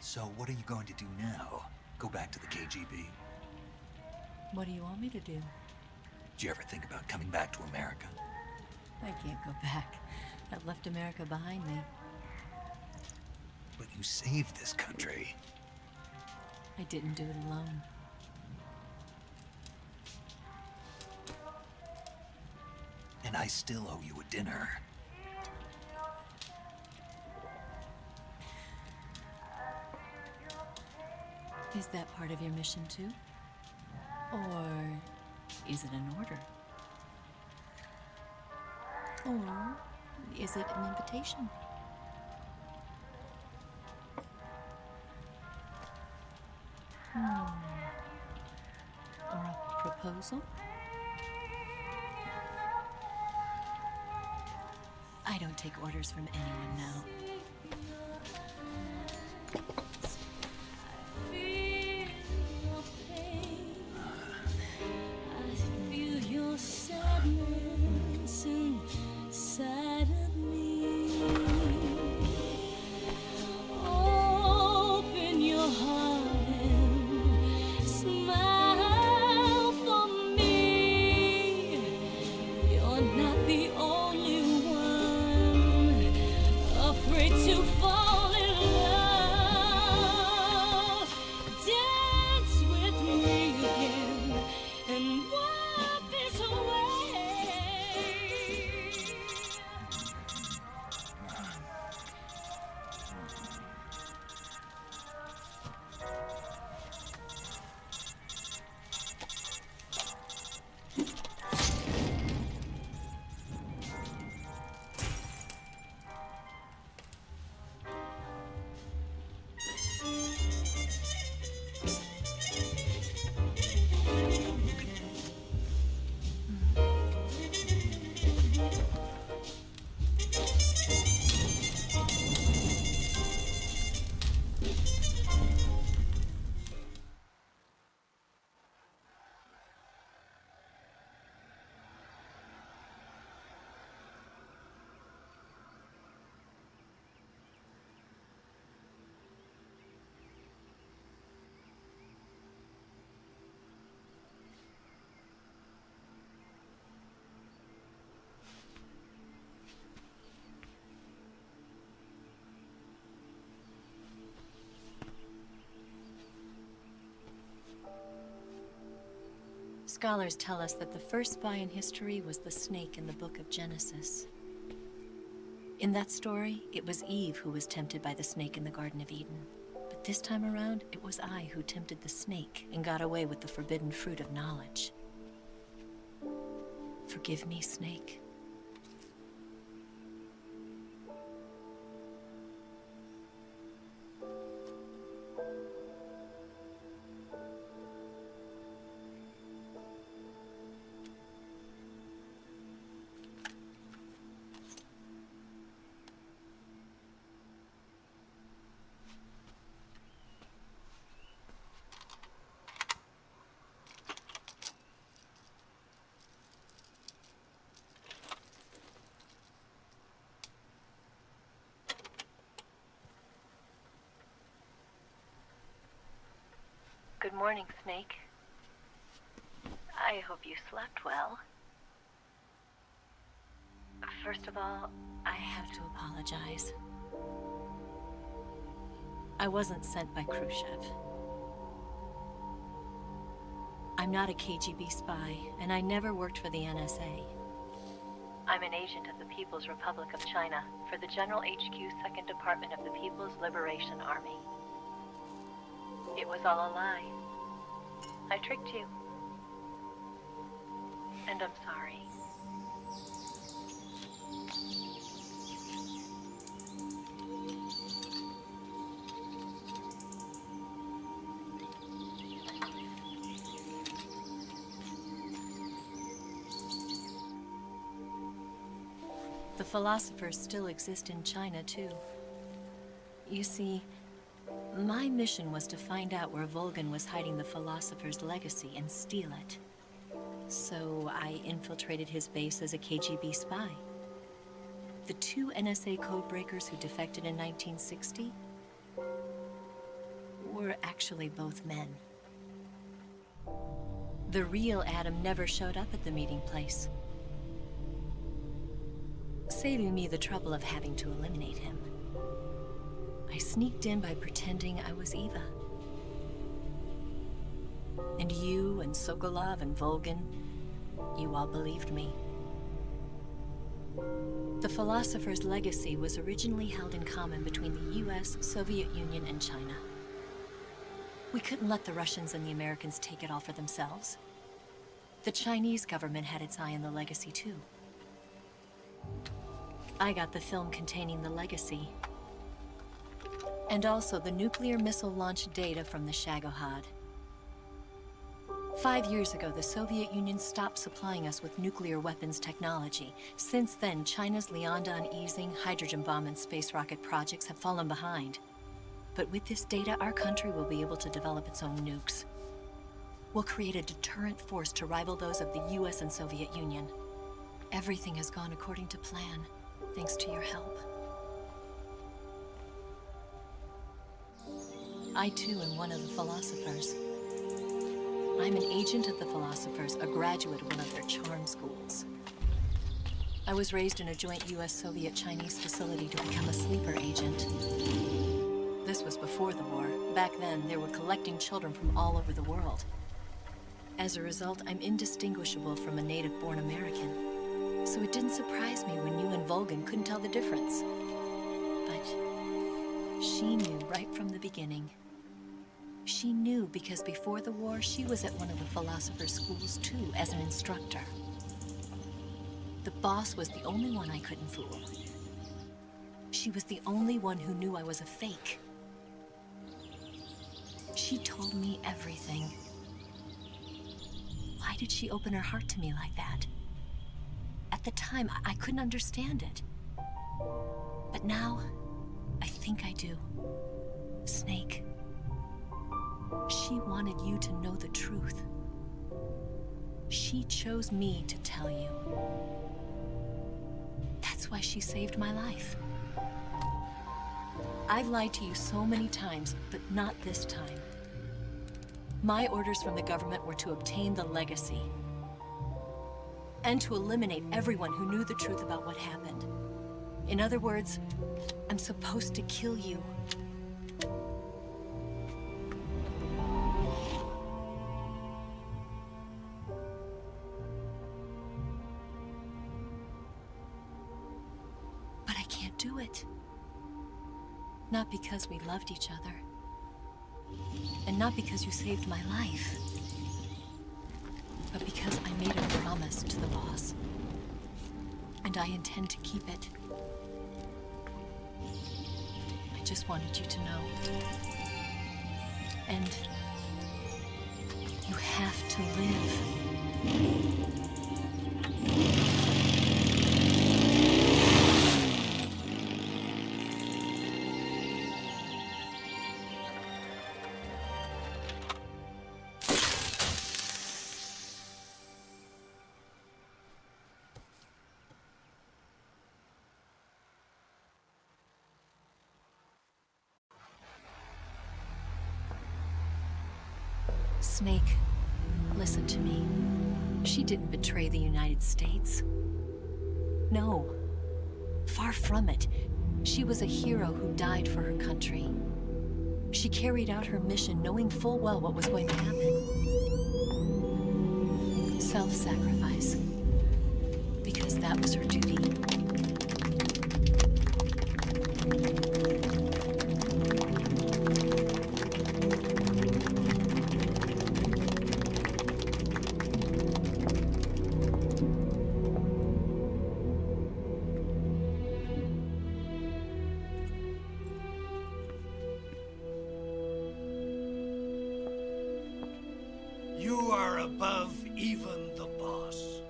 So what are you going to do now? Go back to the KGB? What do you want me to do? Did you ever think about coming back to America? I can't go back. I've left America behind me. But you saved this country. I didn't do it alone. And I still owe you a dinner. Is that part of your mission too? Or is it an order? Or is it an invitation? Or a proposal? I don't take orders from anyone now. Scholars tell us that the first spy in history was the snake in the book of Genesis. In that story, it was Eve who was tempted by the snake in the Garden of Eden. But this time around, it was I who tempted the snake and got away with the forbidden fruit of knowledge. Forgive me, Snake. Good morning, Snake. I hope you slept well. First of all, I have to apologize. I wasn't sent by Khrushchev. I'm not a KGB spy, and I never worked for the NSA. I'm an agent of the People's Republic of China for the General HQ 2nd Department of the People's Liberation Army. It was all a lie. I tricked you. And I'm sorry. The philosophers still exist in China, too. You see, my mission was to find out where Volgan was hiding the philosopher's legacy and steal it. So I infiltrated his base as a KGB spy. The 2 NSA codebreakers who defected in 1960 were actually both men. The real Adam never showed up at the meeting place, saving me the trouble of having to eliminate him. I sneaked in by pretending I was Eva. And you and Sokolov and Volgan, you all believed me. The philosopher's legacy was originally held in common between the US, Soviet Union, and China. We couldn't let the Russians and the Americans take it all for themselves. The Chinese government had its eye on the legacy, too. I got the film containing the legacy, and also the nuclear missile launch data from the Shagohod. 5 years ago, the Soviet Union stopped supplying us with nuclear weapons technology. Since then, China's Liaodong easing, hydrogen bomb, and space rocket projects have fallen behind. But with this data, our country will be able to develop its own nukes. We'll create a deterrent force to rival those of the US and Soviet Union. Everything has gone according to plan, thanks to your help. I, too, am one of the philosophers. I'm an agent of the philosophers, a graduate of one of their charm schools. I was raised in a joint US-Soviet-Chinese facility to become a sleeper agent. This was before the war. Back then, they were collecting children from all over the world. As a result, I'm indistinguishable from a native-born American. So it didn't surprise me when you and Volgan couldn't tell the difference. But she knew right from the beginning. She knew because before the war, she was at one of the philosopher's schools too, as an instructor. The boss was the only one I couldn't fool. She was the only one who knew I was a fake. She told me everything. Why did she open her heart to me like that? At the time, I couldn't understand it. But now, I think I do. Snake. She wanted you to know the truth. She chose me to tell you. That's why she saved my life. I've lied to you so many times, but not this time. My orders from the government were to obtain the legacy and to eliminate everyone who knew the truth about what happened. In other words, I'm supposed to kill you. But I can't do it. Not because we loved each other. And not because you saved my life. But because I made a promise to the boss. And I intend to keep it. I just wanted you to know. And you have to live. Snake, listen to me. She didn't betray the United States. No. Far from it. She was a hero who died for her country. She carried out her mission knowing full well what was going to happen. Self-sacrifice. Because that was her duty. You are above even the boss.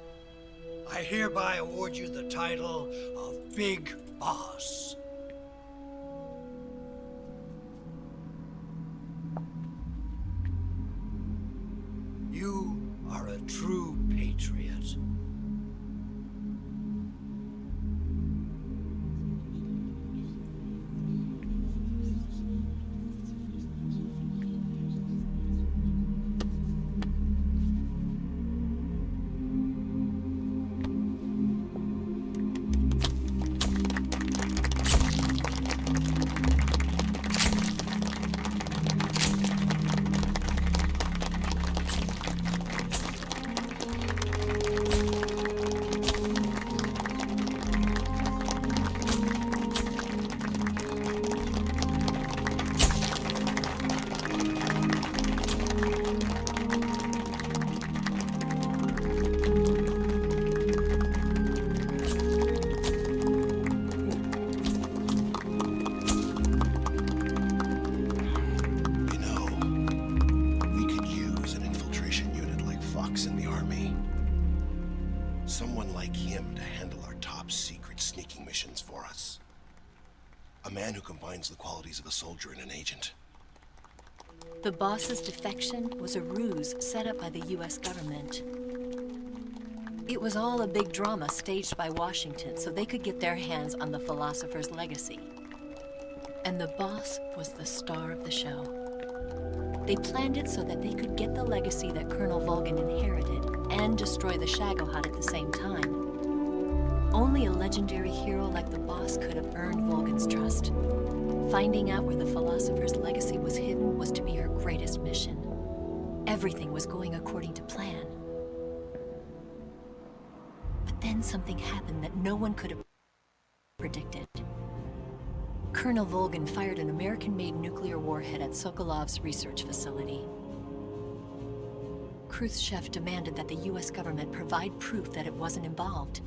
I hereby award you the title of Big Boss. You are a true patriot. Someone like him to handle our top secret sneaking missions for us. A man who combines the qualities of a soldier and an agent. The boss's defection was a ruse set up by the US government. It was all a big drama staged by Washington so they could get their hands on the philosopher's legacy. And the boss was the star of the show. They planned it so that they could get the legacy that Colonel Volgin inherited and destroy the Shagohod at the same time. Only a legendary hero like the boss could have earned Volgin's trust. Finding out where the philosopher's legacy was hidden was to be her greatest mission. Everything was going according to plan. But then something happened that no one could have predicted. Colonel Volgin fired an American-made nuclear warhead at Sokolov's research facility. Khrushchev demanded that the US government provide proof that it wasn't involved.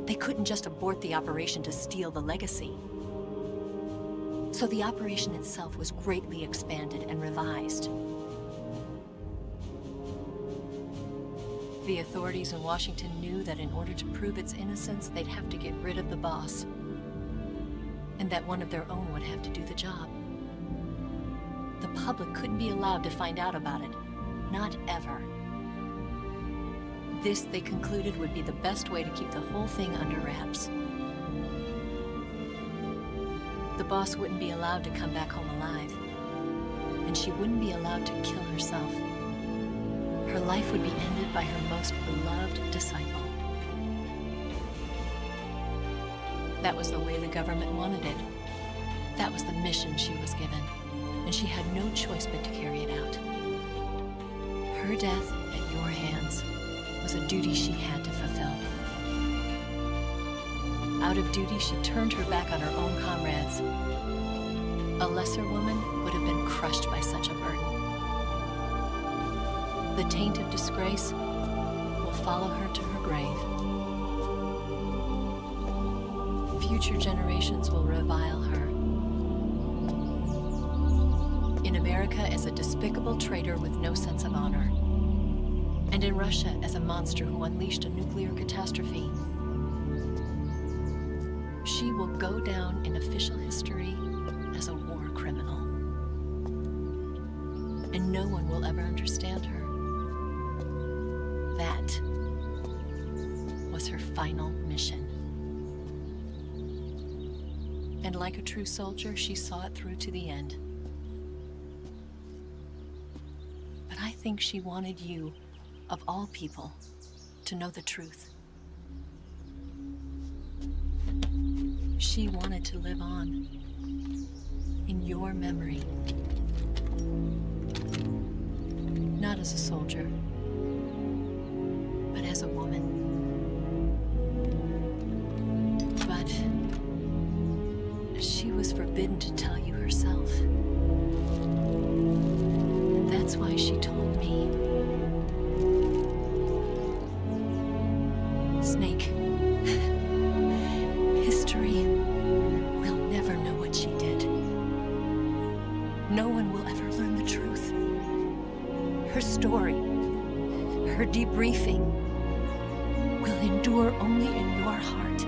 They couldn't just abort the operation to steal the legacy. So the operation itself was greatly expanded and revised. The authorities in Washington knew that in order to prove its innocence, they'd have to get rid of the boss. And that one of their own would have to do the job. The public couldn't be allowed to find out about it. Not ever. This, they concluded, would be the best way to keep the whole thing under wraps. The boss wouldn't be allowed to come back home alive. And she wouldn't be allowed to kill herself. Her life would be ended by her most beloved disciple. That was the way the government wanted it. That was the mission she was given, and she had no choice but to carry it out. Her death at your hands was a duty she had to fulfill. Out of duty, she turned her back on her own comrades. A lesser woman would have been crushed by such a burden. The taint of disgrace will follow her to her grave. Future generations will revile her. In America as a despicable traitor with no sense of honor. And in Russia as a monster who unleashed a nuclear catastrophe. She will go down in official history as a war criminal. And no one will ever understand her. That was her final mission. And like a true soldier, she saw it through to the end. But I think she wanted you, of all people, to know the truth. She wanted to live on in your memory. Not as a soldier, but as a woman. But she was forbidden to tell you herself. And that's why she told me. Snake, history will never know what she did. No one will ever learn the truth. Her story, her debriefing, will endure only in your heart.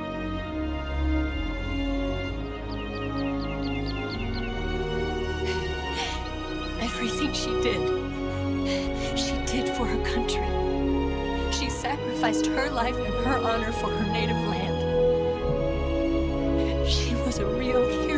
Everything she did for her country. She sacrificed her life and her honor for her native land. She was a real hero.